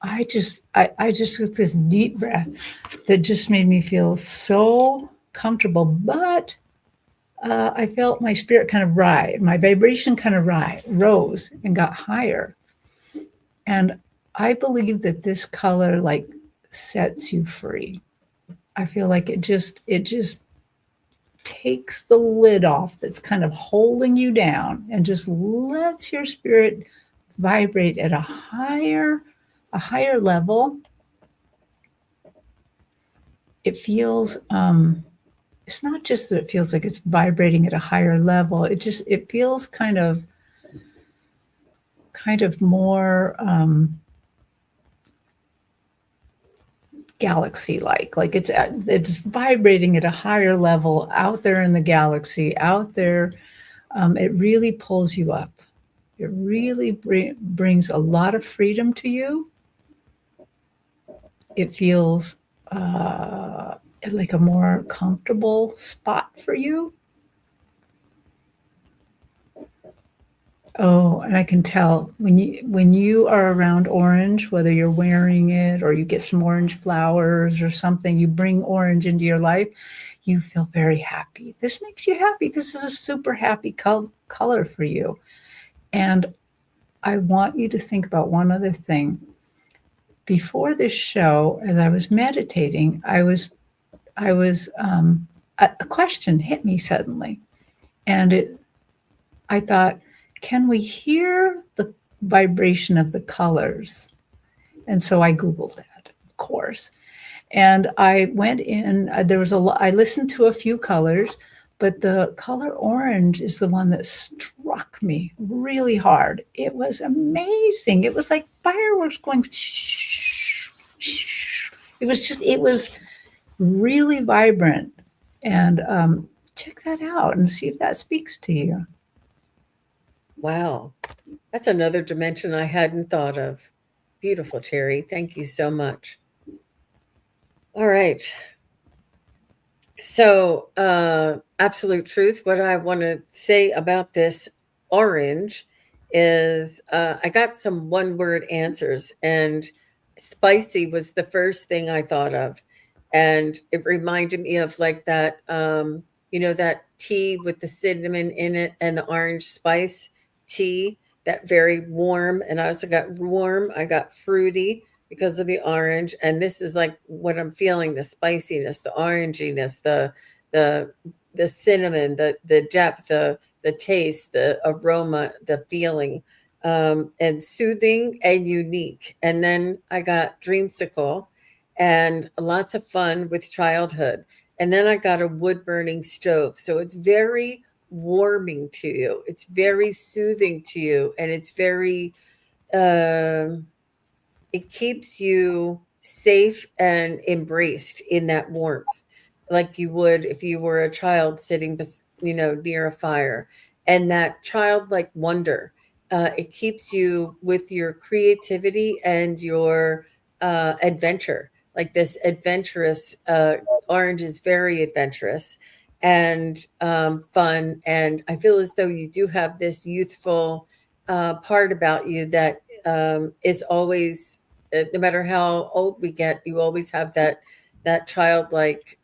I just took this deep breath that just made me feel so comfortable. But I felt my spirit kind of rise, my vibration kind of rose and got higher. And I believe that this color like sets you free. I feel like it just takes the lid off that's kind of holding you down and just lets your spirit vibrate at a higher level. It feels it's not just that it feels like it's vibrating at a higher level. It feels kind of more galaxy like it's vibrating at a higher level out there in the galaxy out there. It really pulls you up. It really brings a lot of freedom to you. It feels like a more comfortable spot for you. Oh, and I can tell when you are around orange, whether you're wearing it or you get some orange flowers or something, you bring orange into your life, you feel very happy. This makes you happy. This is a super happy color for you. And I want you to think about one other thing. Before this show, as I was meditating, a question hit me suddenly, and I thought, can we hear the vibration of the colors? And so I Googled that, of course. And I went in, there was I listened to a few colors, but the color orange is the one that struck me really hard. It was amazing. It was like fireworks going. It was really vibrant. And check that out and see if that speaks to you. Wow. That's another dimension I hadn't thought of. Beautiful, Terry. Thank you so much. All right. So, absolute truth. What I want to say about this orange is I got some one word answers, and spicy was the first thing I thought of. And it reminded me of like that, that tea with the cinnamon in it and the orange spice tea, that very warm. And I also got warm, I got fruity because of the orange, and this is like what I'm feeling, the spiciness, the oranginess, the the cinnamon, the depth, the taste, the aroma, the feeling, and soothing and unique. And then I got dreamsicle and lots of fun with childhood. And then I got a wood burning stove, so it's very warming to you, it's very soothing to you, and it's very um it keeps you safe and embraced in that warmth, like you would if you were a child sitting near a fire. And that childlike wonder, it keeps you with your creativity and your adventure. Like this adventurous, orange is very adventurous and fun, and I feel as though you do have this youthful part about you that is always, no matter how old we get, you always have that childlike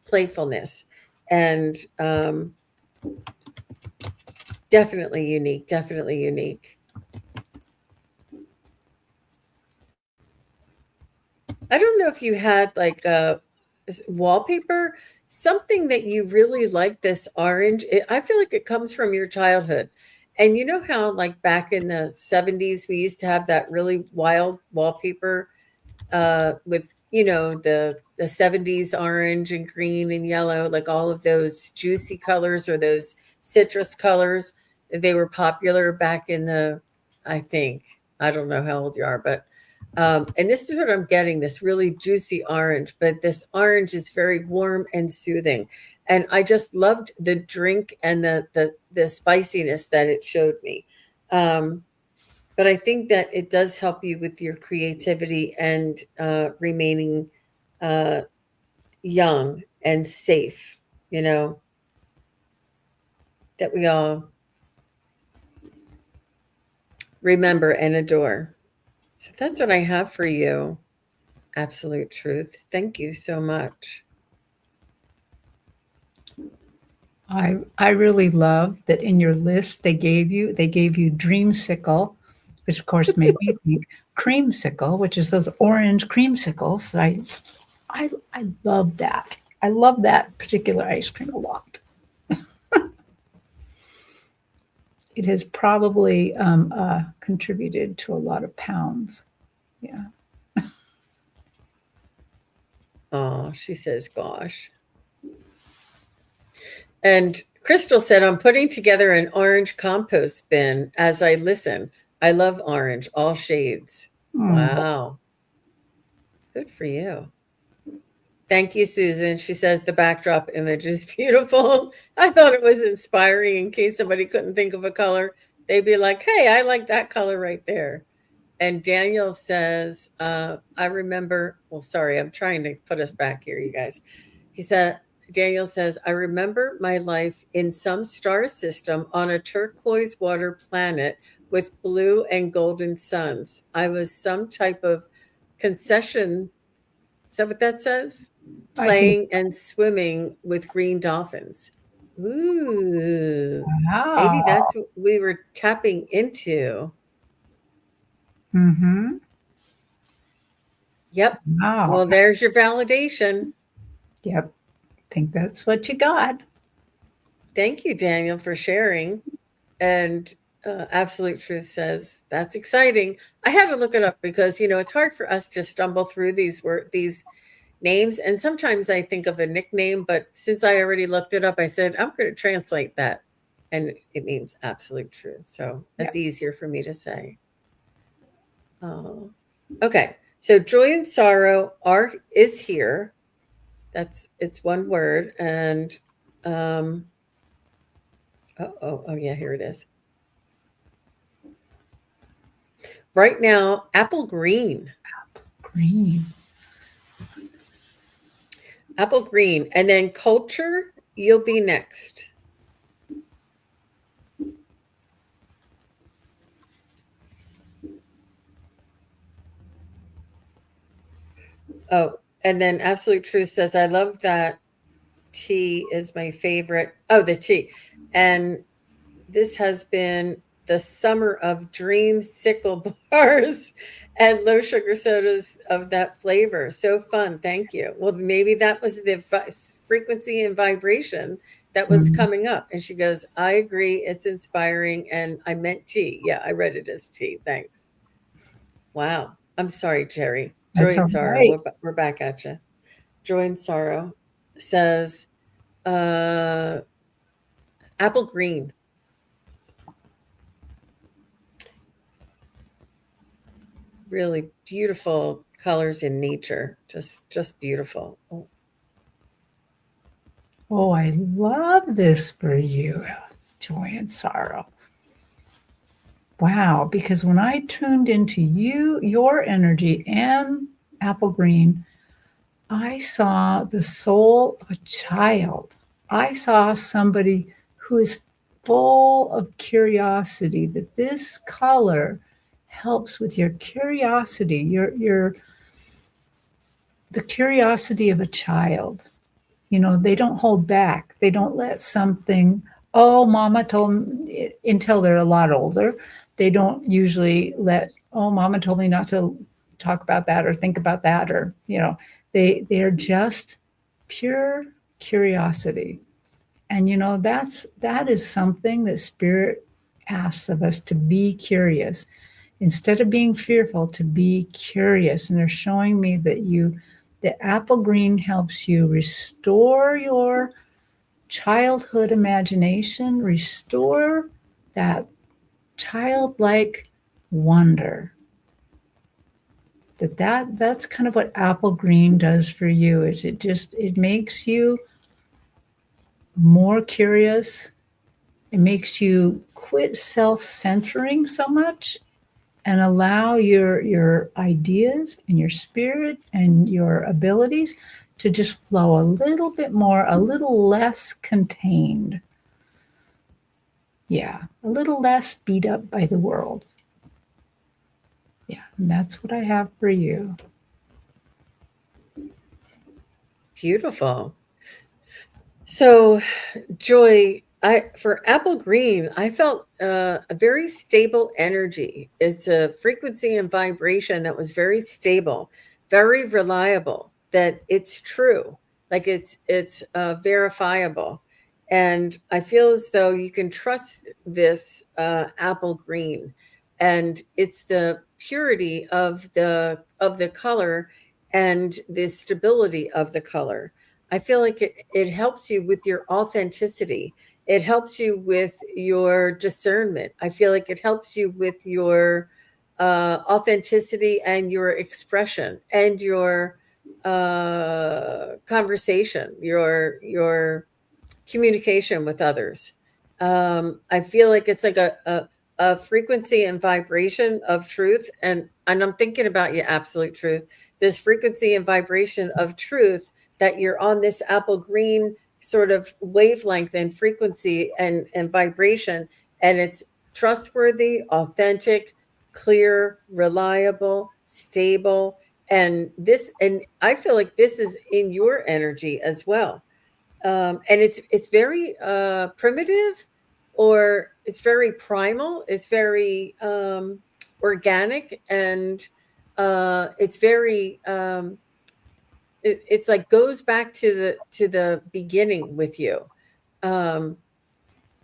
playfulness, and definitely unique. Definitely unique. I don't know if you had like a wallpaper, something that you really like this orange. I feel like it comes from your childhood. And you know how, like back in the 70s, we used to have that really wild wallpaper with the 70s orange and green and yellow, like all of those juicy colors or those citrus colors. They were popular back in the, I think, I don't know how old you are, but and this is what I'm getting, this really juicy orange, but this orange is very warm and soothing. And I just loved the drink and the spiciness that it showed me. Um, but I think that it does help you with your creativity and remaining young and safe, that we all remember and adore. So that's what I have for you. Absolute truth. Thank you so much. I really love that in your list they gave you dreamsicle, which of course made me think creamsicle, which is those orange creamsicles that I love that. I love that particular ice cream a lot. It has probably contributed to a lot of pounds. Yeah. Oh, she says, gosh. And Crystal said, I'm putting together an orange compost bin as I listen. I love orange, all shades. Mm. Wow. Good for you. Thank you, Susan. She says the backdrop image is beautiful. I thought it was inspiring in case somebody couldn't think of a color. They'd be like, hey, I like that color right there. And Daniel says, I remember, well, sorry, I'm trying to put us back here, you guys. He said, Daniel says, I remember my life in some star system on a turquoise water planet with blue and golden suns. I was some type of concession. Is that what that says? I think Playing so. and swimming with green dolphins. Ooh, maybe Wow. that's what we were tapping into. Mm-hmm. Yep. Wow. Well, there's your validation. Yep. I think that's what you got. Thank you, Daniel, for sharing. And Absolute Truth says that's exciting. I had to look it up because it's hard for us to stumble through these names, and sometimes I think of a nickname, but since I already looked it up, I said I'm going to translate that, and it means absolute truth. So that's easier for me to say. Okay, so joy and sorrow is here. It's one word, and oh yeah, here it is. Right now, apple green. Green. Apple green. And then culture, you'll be next. Oh, and then Absolute Truth says, I love that tea is my favorite. Oh, the tea. And this has been the summer of dream sickle bars and low sugar sodas of that flavor. So fun. Thank you. Well, maybe that was the frequency and vibration that was coming up. And she goes, I agree. It's inspiring. And I meant tea. Yeah, I read it as tea. Thanks. Wow. I'm sorry, Jerry. Joy That's and all sorrow. right. We're back at you. Joy and sorrow says, apple green. Really beautiful colors in nature. Just beautiful. Oh, I love this for you, joy and sorrow. Wow, because when I tuned into your energy and apple green, I saw the soul of a child. I saw somebody who is full of curiosity, that this color helps with your curiosity, your the curiosity of a child. They don't hold back. They don't let something, oh, mama told me, until they're a lot older. They don't usually let, oh, mama told me not to talk about that or think about that, or, they're just pure curiosity. And, that is something that Spirit asks of us, to be curious. Instead of being fearful, to be curious. And they're showing me that the apple green helps you restore your childhood imagination, restore that childlike wonder. That's kind of what apple green does for you. Is it makes you more curious. It makes you quit self-censoring so much, and allow your ideas and your spirit and your abilities to just flow a little bit more, a little less contained. Yeah, a little less beat up by the world. Yeah, and that's what I have for you. Beautiful. So, Joy, for apple green, I felt a very stable energy. It's a frequency and vibration that was very stable, very reliable. That it's true, like it's verifiable, and I feel as though you can trust this apple green, and it's the purity of the color and the stability of the color. I feel like it helps you with your authenticity. It helps you with your discernment. I feel like it helps you with your authenticity and your expression and your conversation, your communication with others. I feel like it's like a frequency and vibration of truth. And I'm thinking about you, absolute truth. This frequency and vibration of truth that you're on this apple green sort of wavelength and frequency and vibration. And it's trustworthy, authentic, clear, reliable, stable. And I feel like this is in your energy as well. And it's very primitive, or it's very primal. It's very organic, and it's very it's like goes back to the beginning with you. Um,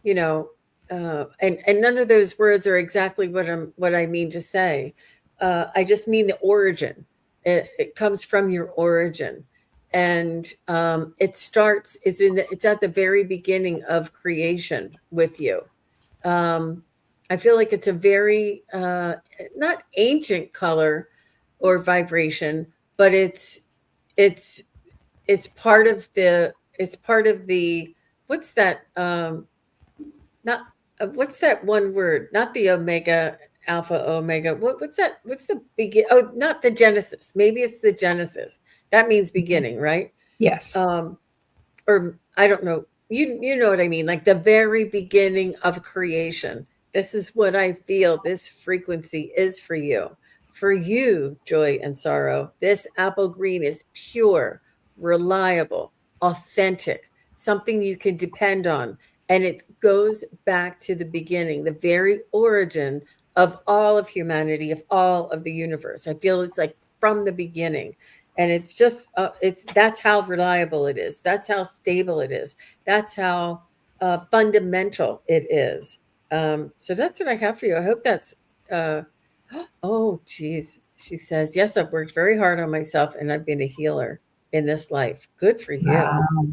you know, and none of those words are exactly what I mean to say. I just mean the origin. It comes from your origin, and it's at the very beginning of creation with you. Um, I feel like it's a very not ancient color or vibration, but it's it's part of the what's that not what's that one word? Not the omega, alpha, omega. What's that? What's the begin? Oh, not the genesis. Maybe it's the genesis. That means beginning, right? Yes. Um, or I don't know. You know what I mean? Like the very beginning of creation. This is what I feel this frequency is for you. For you, joy and sorrow. This apple green is pure, reliable, authentic, something you can depend on. And it goes back to the beginning, the very origin of all of humanity, of all of the universe. I feel it's like from the beginning. And it's just it's that's how reliable it is, that's how stable it is, that's how fundamental it is. So that's what I have for you. I hope that's uh oh geez, she says, yes, I've worked very hard on myself and I've been a healer in this life. Good for you. Wow.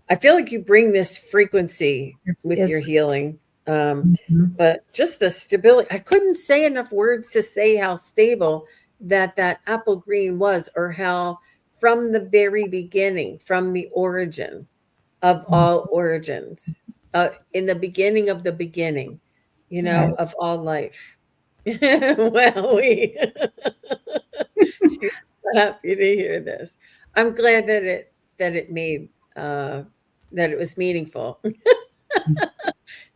I feel like you bring this frequency with your It's healing. mhm. But just the stability, I couldn't say enough words to say how stable that apple green was, or how from the very beginning, from the origin of all origins, in the beginning of the beginning, I, of all life. Well, she's happy to hear this. I'm glad that it made uh, that it was meaningful.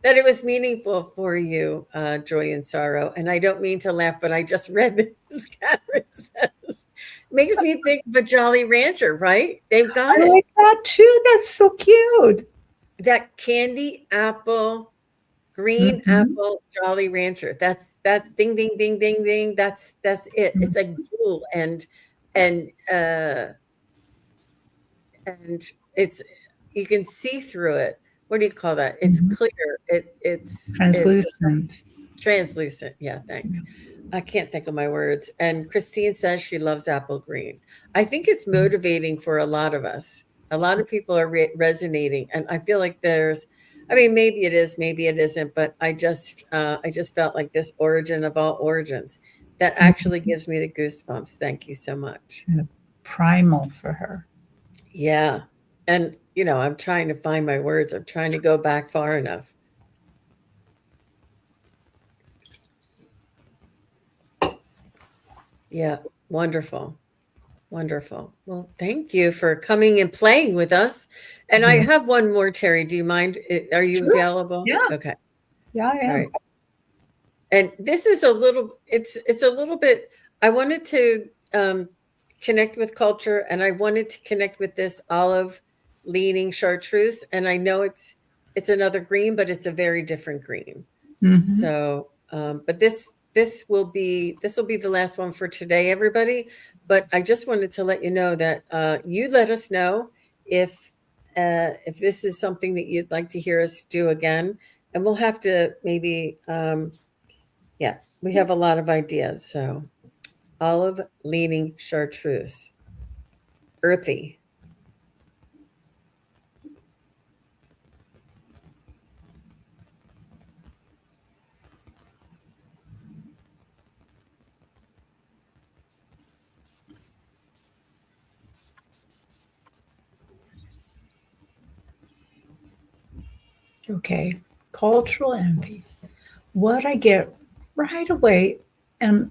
That it was meaningful for you, joy and sorrow. And I don't mean to laugh, but I just read this. Catherine says, makes me think of a Jolly Rancher, right? They've got I it. like that too. That's so cute. That candy apple, green Mhm. apple Jolly Rancher. That's ding ding ding ding ding. That's it. It's like jewel and and it's you can see through it. What do you call that? It's Mhm. clear. It's Translucent. translucent. Yeah, thanks. I can't think of my words. And Christine says she loves apple green. I think it's motivating for a lot of us. A lot of people are resonating, and I feel like I mean, maybe it is, maybe it isn't, but I just felt like this origin of all origins that actually Mhm. gives me the goosebumps. Thank you so much. Kind of primal for her. Yeah, and I'm trying to find my words. I'm trying to go back far enough. Yeah. Wonderful. Wonderful. Well, thank you for coming and playing with us. And I Yeah. have one more, Terri. Do you mind? Are you Sure. available? Yeah. Okay. Yeah, I All am. right. And this is a little, it's a little bit, I wanted to connect with culture, and I wanted to connect with this olive leaning chartreuse. And I know it's another green, but it's a very different green. Mhm. So, but this will be the last one for today, everybody. But I just wanted to let you know that you let us know if this is something that you'd like to hear us do again, and we'll have to maybe yeah, we have a lot of ideas. So olive leaning chartreuse, earthy. Okay. Cultural envy. What I get right away, and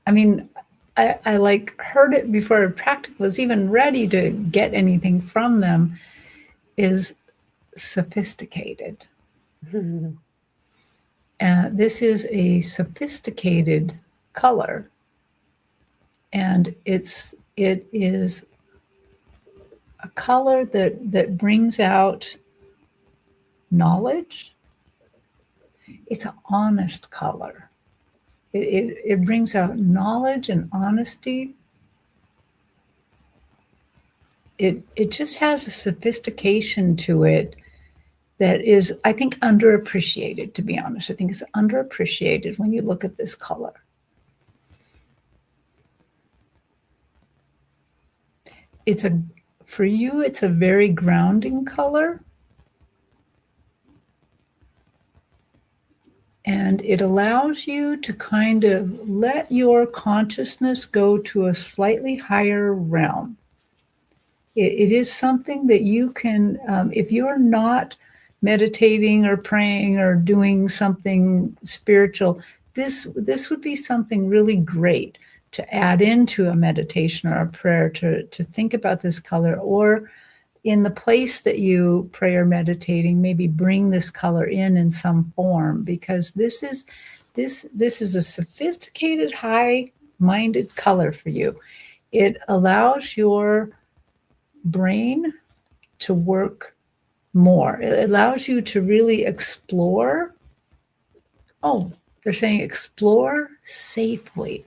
I mean, I like heard it before practice was even ready to get anything from them, is sophisticated. This is a sophisticated color, and it is a color that brings out knowledge. It's an honest color. It brings out knowledge and honesty. It just has a sophistication to it that is, I think, underappreciated, to be honest. I think it's underappreciated when you look at this color. For you, it's a very grounding color. And it allows you to kind of let your consciousness go to a slightly higher realm. It is something that you can, if you're not meditating or praying or doing something spiritual, this would be something really great to add into a meditation or a prayer, to think about this color, or in the place that you pray or meditating, maybe bring this color in some form, because this is a sophisticated, high-minded color for you. It allows your brain to work more. It allows you to really explore. Oh, they're saying explore safely,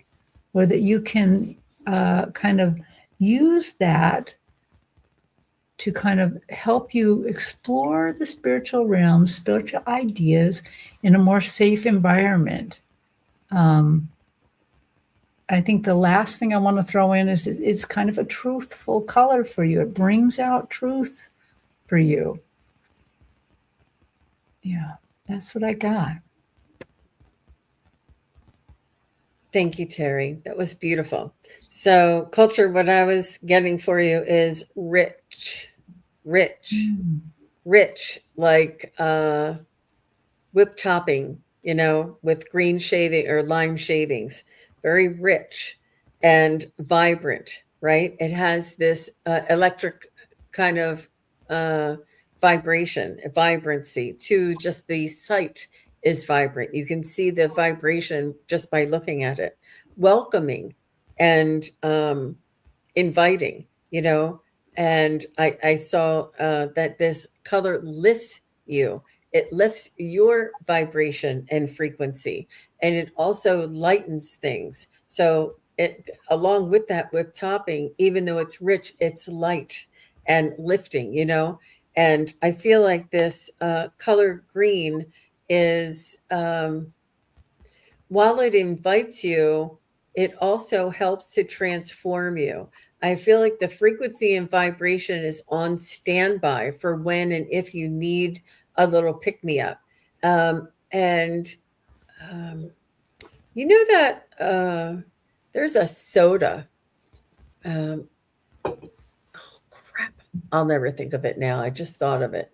or that you can kind of use that to kind of help you explore the spiritual realm, spiritual ideas in a more safe environment. Um, I think the last thing I want to throw in is it's kind of a truthful color for you. It brings out truth for you. Yeah, that's what I got. Thank you, Terri. That was beautiful. So, culture, what I was getting for you is rich, rich, Mm. rich, like whip topping, with green shaving or lime shavings. Very rich and vibrant, right? It has this electric kind of vibrancy to just the sight is vibrant. You can see the vibration just by looking at it. Welcoming and inviting, and I saw that this color lifts you. It lifts your vibration and frequency, and it also lightens things. So it, along with that whip topping, even though it's rich, it's light and lifting, and I feel like this color green is while it invites you, it also helps to transform you. I feel like the frequency and vibration is on standby for when and if you need a little pick me up. And you know that there's a soda. Um, oh, crap. I'll never think of it now. I just thought of it.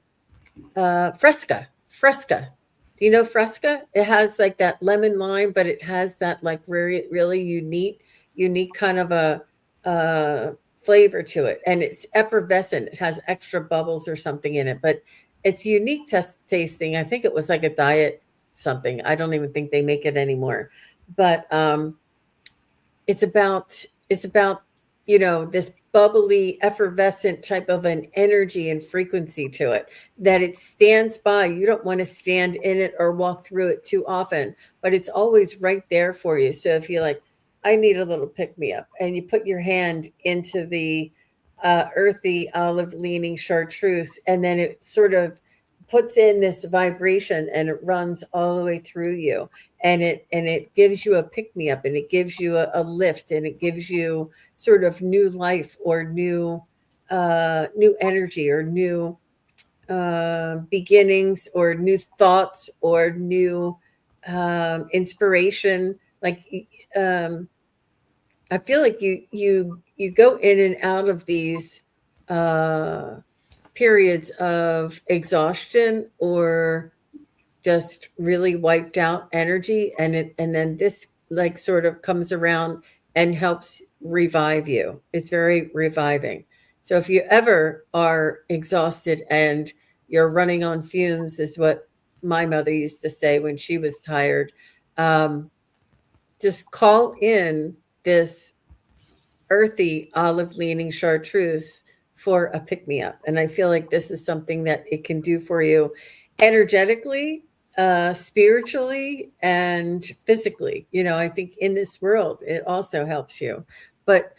Fresca. Fresca. Do you know Fresca? It has like that lemon lime, but it has that like really, really unique unique kind of a flavor to it, and it's effervescent. It has extra bubbles or something in it, but it's unique tasting. I think it was like a diet something. I don't even think they make it anymore. But it's about this bubbly effervescent type of an energy and frequency to it that it stands by. You don't want to stand in it or walk through it too often, but it's always right there for you. So if you're like, I need a little pick me up, and you put your hand into the earthy olive leaning chartreuse, and then it sort of puts in this vibration and it runs all the way through you, and it gives you a pick me up, and it gives you a lift, and it gives you sort of new life or new energy or new beginnings or new thoughts or new inspiration. Like I feel like you go in and out of these uh, periods of exhaustion or just really wiped out energy, and then this like sort of comes around and helps revive you. It's very reviving. So if you ever are exhausted and you're running on fumes, is what my mother used to say when she was tired, um, just call in this earthy olive leaning chartreuse for a pick me up. And I feel like this is something that it can do for you energetically, spiritually, and physically. I think in this world, it also helps you. But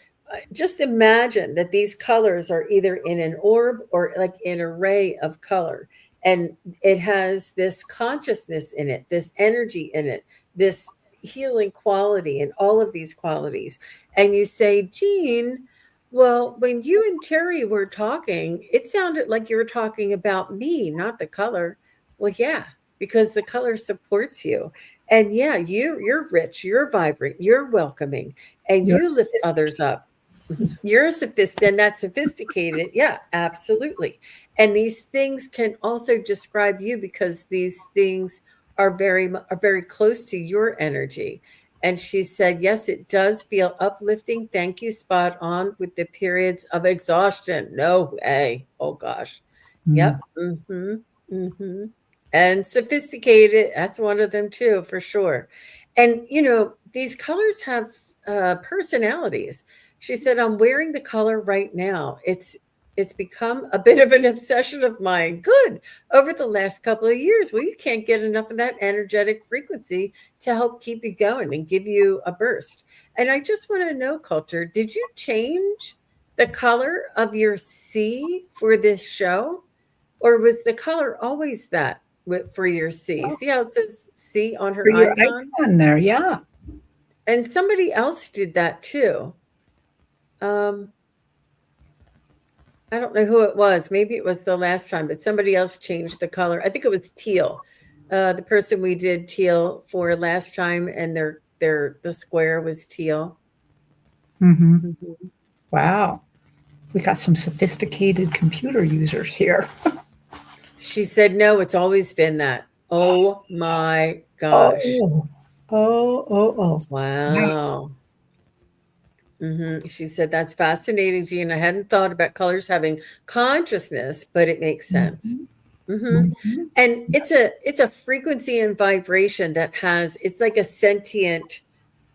just imagine that these colors are either in an orb or like an array of color. And it has this consciousness in it, this energy in it, this healing quality, and all of these qualities. And you say, Jean, well, when you and Terri were talking, it sounded like you were talking about me, not the color. Well, yeah, because the color supports you. And yeah, you're rich, you're vibrant, you're welcoming, and You're you lift others up. You're then that's sophisticated. Yeah, absolutely. And these things can also describe you because these things are very close to your energy. And she said, yes, it does feel uplifting. Thank you. Spot on with the periods of exhaustion. No way. Oh gosh. mm, Yep. Mm-hmm. Mm-hmm. And sophisticated. That's one of them too, for sure. And these colors have personalities. She said, I'm wearing the color right now. It's become a bit of an obsession of mine. Good. Over the last couple of years. Well, you can't get enough of that energetic frequency to help keep you going and give you a burst. And I just want to know, Culture, did you change the color of your C for this show? Or was the color always that for your C? oh, See how it says C on for her your icon? icon there, yeah. And somebody else did that too. Um, I don't know who it was. Maybe it was the last time, but somebody else changed the color. I think it was teal. The person we did teal for last time, and the square was teal. Hmm. Mhm. Wow. We got some sophisticated computer users here. She said, no, it's always been that. Oh my gosh. Oh, oh. Wow. Wow. She said, that's fascinating, Jean. I hadn't thought about colors having consciousness, but it makes sense. Mhm, hmm mhm. And it's a frequency and vibration that it's like a sentient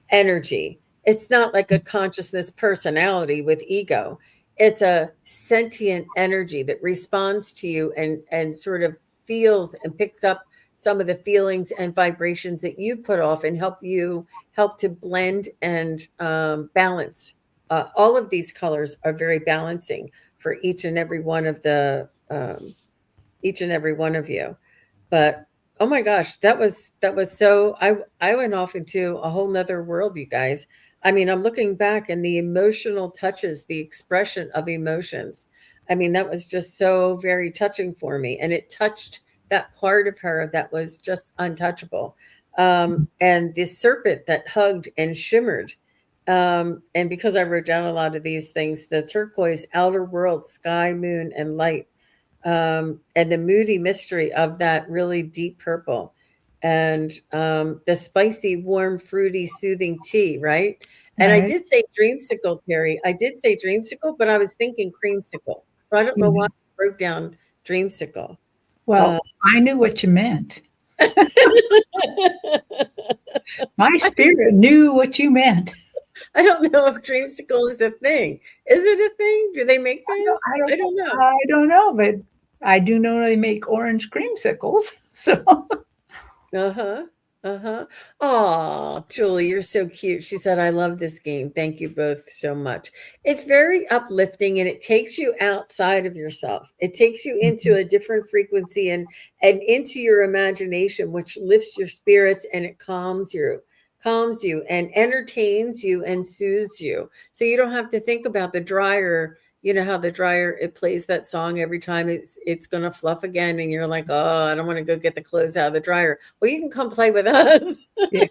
energy. It's not like a consciousness personality with ego. It's a sentient energy that responds to you and sort of feels and picks up some of the feelings and vibrations that you put off and help to blend and balance. All of these colors are very balancing for each and every one of you. But oh my gosh, that was so I went off into a whole nother world, you guys. I mean, I'm looking back and the emotional touches, the expression of emotions. I mean, that was just so very touching for me. And it touched that part of her that was just untouchable. And the serpent that hugged and shimmered. And because I wrote down a lot of these things, the turquoise, outer world, sky, moon, and light, and the moody mystery of that really deep purple. and the spicy, warm, fruity, soothing tea, right? And I Right. did say dreamsicle, Terry. I did say dreamsicle, but I was thinking creamsicle. So I don't know why Yeah. I wrote down dreamsicle. Uh, Well, I knew what you meant. My spirit knew what you meant. I don't know if dreamsicle is a thing. Is it a thing? Do they make those? I I don't don't know. I don't know, but I do know they make orange creamsicles. So Uh-huh. Uh-huh. Oh, Julie, you're so cute. She said, I love this game. Thank you both so much. It's very uplifting and it takes you outside of yourself. It takes you into a different frequency and into your imagination, which lifts your spirits and it calms you and entertains you and soothes you. So you don't have to think about the dryer. You know how the dryer it plays that song every time it's gonna fluff again, and you're like, oh, I don't want to go get the clothes out of the dryer. Well, you can come play with us. yeah.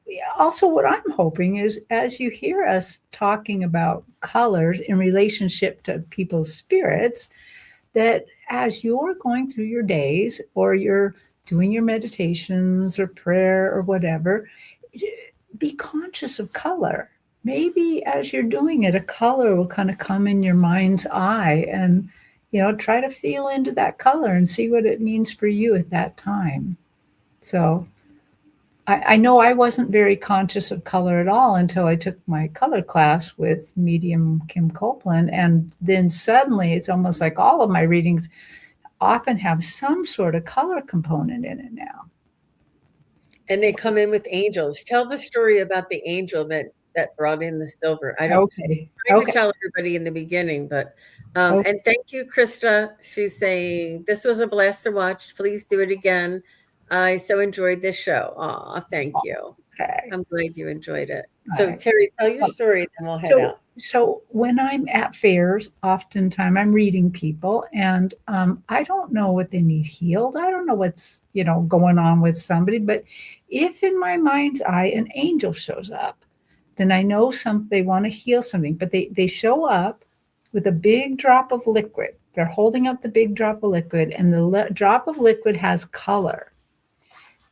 Yeah, also, what I'm hoping is as you hear us talking about colors in relationship to people's spirits, that as you're going through your days or you're doing your meditations or prayer or whatever, be conscious of color. Maybe as you're doing it, a color will kind of come in your mind's eye and, try to feel into that color and see what it means for you at that time. So I know I wasn't very conscious of color at all until I took my color class with medium Kim Copeland. And then suddenly it's almost like all of my readings often have some sort of color component in it now. And they come in with angels. Tell the story about the angel that brought in the silver. I don't Okay. trying to Okay. tell everybody in the beginning, but Okay. and thank you, Krista. She's saying this was a blast to watch. Please do it again. I so enjoyed this show. Aw, thank you. Okay. I'm glad you enjoyed it. All So right. Terry, tell your story, then we'll head So, out. so when I'm at fairs, oftentimes I'm reading people, and I don't know what they need healed. I don't know what's going on with somebody. But if in my mind's eye an angel shows up, then I know they want to heal something. But they show up with a big drop of liquid. They're holding up the big drop of liquid, and the drop of liquid has color,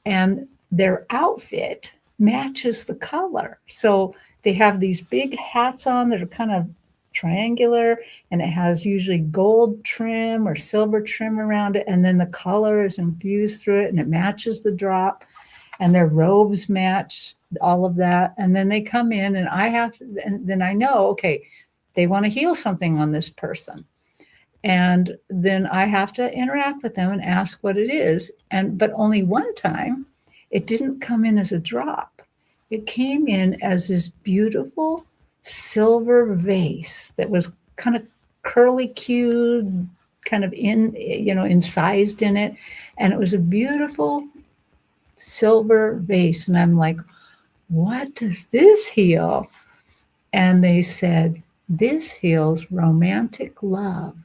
and their outfit matches the color. So they have these big hats on that are kind of triangular, and it has usually gold trim or silver trim around it, and then the color is infused through it and it matches the drop, and their robes match all of that. And then they come in, and and then I know, okay, they want to heal something on this person. And then I have to interact with them and ask what it is. But only one time it didn't come in as a drop. It came in as this beautiful silver vase that was kind of curly cued, kind of incised in it. And it was a beautiful silver vase. And I'm like, what does this heal? And they said, this heals romantic love.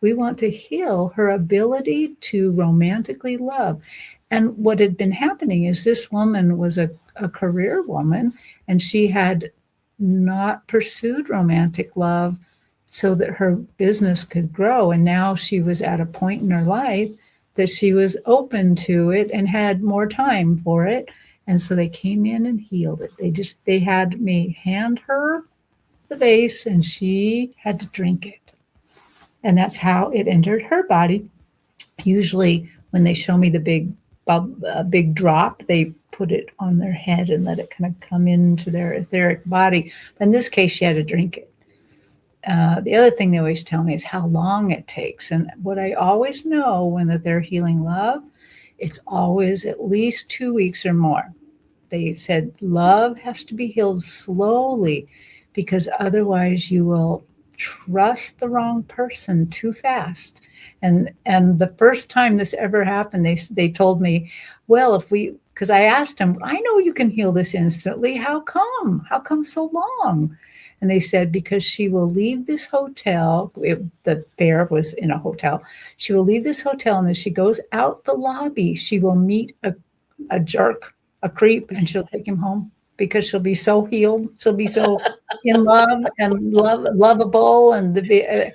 We want to heal her ability to romantically love. And what had been happening is this woman was a career woman, and she had not pursued romantic love so that her business could grow. And now she was at a point in her life that she was open to it and had more time for it. And so they came in and healed it. They had me hand her the vase, and she had to drink it. And that's how it entered her body. Usually, when they show me the big drop, they put it on their head and let it kind of come into their etheric body. But in this case, she had to drink it. The other thing they always tell me is how long it takes. And what I always know when that they're healing love, it's always at least 2 weeks or more. They said love has to be healed slowly, because otherwise you will trust the wrong person too fast. And the first time this ever happened, they told me, well, because I asked them, I know you can heal this instantly. How come? How come so long? And they said, because she will leave this hotel. The fair was in a hotel. She will leave this hotel, and as she goes out the lobby, she will meet a jerk, a creep, and she'll take him home because she'll be so healed. She'll be so in love and lovable. And they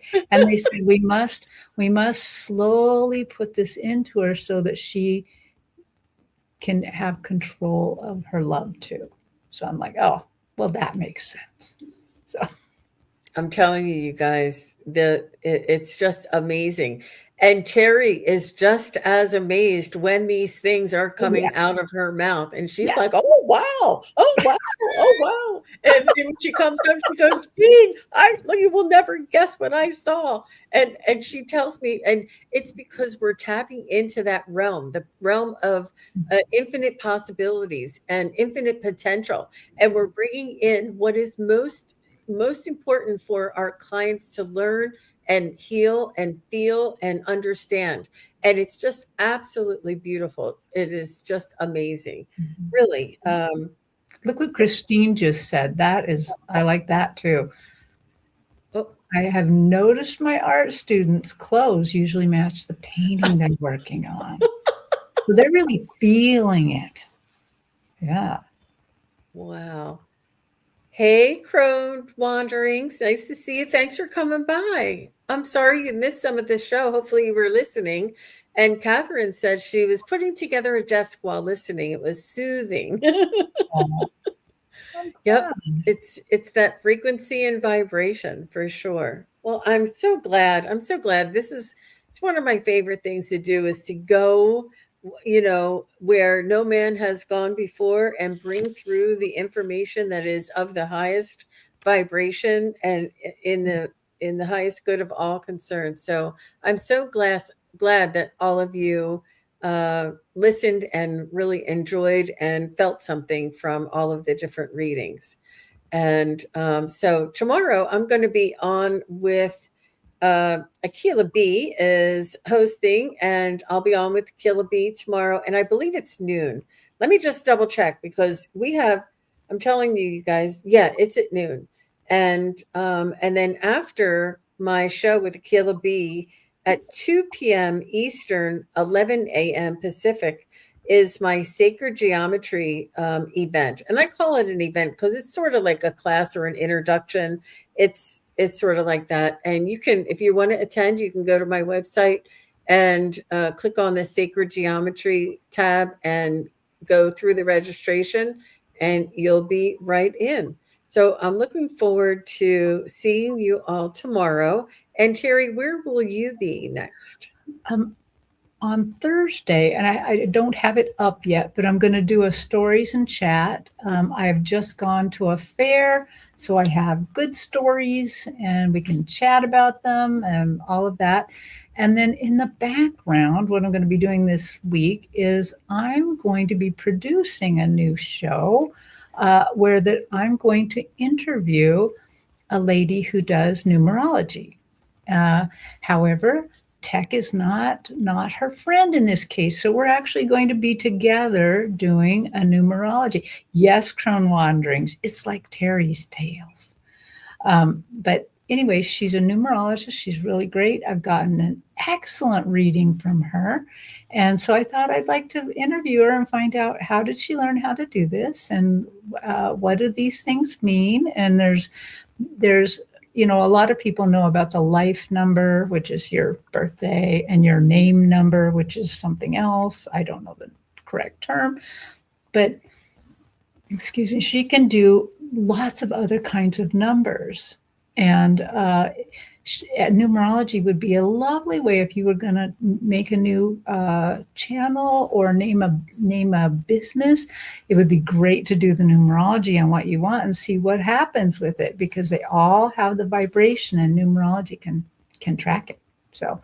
said we must slowly put this into her so that she can have control of her love too. So I'm like, oh, well, that makes sense. So I'm telling you, you guys, it's just amazing. And Terry is just as amazed when these things are oh, yeah, coming out of her mouth. And she's like, yes. oh, wow. Oh, wow. Oh, wow. And when she comes home, she goes, Jean, you will never guess what I saw. And she tells me, and it's because we're tapping into that realm, the realm of infinite possibilities and infinite potential. And we're bringing in what is most important for our clients to learn and heal and feel and understand. And it's just absolutely beautiful. It is just amazing, really. Look what Christine just said. That is, I like that too. Oh, I have noticed my art students' clothes usually match the painting they're working on. So they're really feeling it. Yeah. wow. Hey, Crone Wanderings. Nice to see you. Thanks for coming by. I'm sorry you missed some of the show. Hopefully, you were listening. And Catherine said she was putting together a desk while listening. It was soothing. Oh, I'm Yep. glad. It's that frequency and vibration for sure. Well, I'm so glad. I'm so glad. It's one of my favorite things to do is to go, where no man has gone before and bring through the information that is of the highest vibration and in the highest good of all concerned. So I'm so glad that all of you listened and really enjoyed and felt something from all of the different readings. And so tomorrow I'm going to be on with Akila B is hosting, and I'll be on with Akila B tomorrow. And I believe it's noon. Let me just double check because I'm telling you, you guys, yeah, it's at noon. And then after my show with Akila B at 2 p.m. Eastern, 11 a.m. Pacific, is my sacred geometry event. And I call it an event because it's sort of like a class or an introduction. It's sort of like that. And you can, if you want to attend, you can go to my website and click on the sacred geometry tab and go through the registration, and you'll be right in. So I'm looking forward to seeing you all tomorrow. And Terri, where will you be next? Um, on Thursday, and I don't have it up yet, but I'm going to do a stories and chat. I've just gone to a fair, so I have good stories and we can chat about them and all of that. And then in the background, what I'm going to be doing this week is I'm going to be producing a new show where that I'm going to interview a lady who does numerology. Uh, However, tech is not her friend in this case. So we're actually going to be together doing a numerology. Yes, Crone Wanderings. It's like Terry's Tales. But anyway, she's a numerologist. She's really great. I've gotten an excellent reading from her. And so I thought I'd like to interview her and find out how did she learn how to do this and what do these things mean? And there's a lot of people know about the life number, which is your birthday, and your name number, which is something else. I don't know the correct term, but excuse me, she can do lots of other kinds of numbers. And numerology would be a lovely way if you were going to make a new channel or name a business. It would be great to do the numerology on what you want and see what happens with it, because they all have the vibration and numerology can track it. So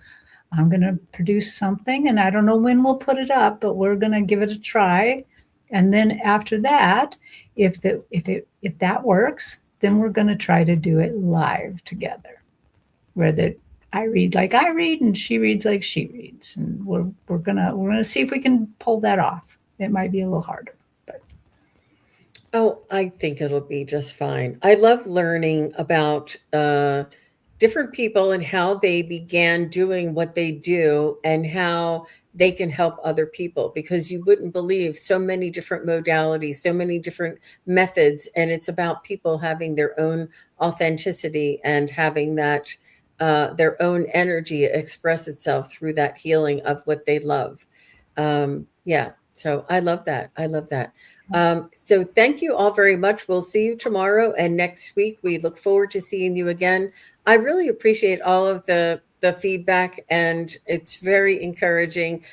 I'm going to produce something, and I don't know when we'll put it up, but we're going to give it a try. And then after that, if that works, then we're going to try to do it live together, where I read like I read and she reads like she reads, and we're gonna see if we can pull that off. It might be a little harder, but Oh, I think it'll be just fine. I love learning about different people and how they began doing what they do and how they can help other people, because you wouldn't believe so many different modalities, so many different methods. And it's about people having their own authenticity and having that their own energy express itself through that healing of what they love. Yeah. So I love that. I love that. So thank you all very much. We'll see you tomorrow and next week. We look forward to seeing you again. I really appreciate all of the feedback, and it's very encouraging.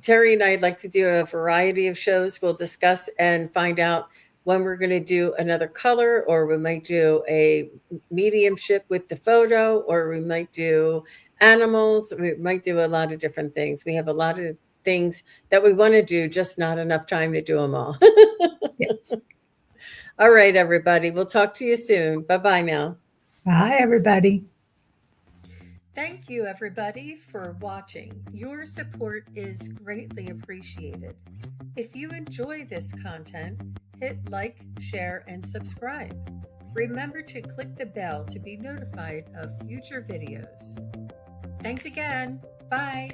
Terri and I'd like to do a variety of shows. We'll discuss and find out when we're going to do another color, or we might do a mediumship with the photo, or we might do animals. We might do a lot of different things. We have a lot of things that we want to do, just not enough time to do them all. Yes. All right, everybody. We'll talk to you soon. Bye-bye now. Bye, everybody. Thank you, everybody, for watching. Your support is greatly appreciated. If you enjoy this content, hit like, share, and subscribe. Remember to click the bell to be notified of future videos. Thanks again. Bye.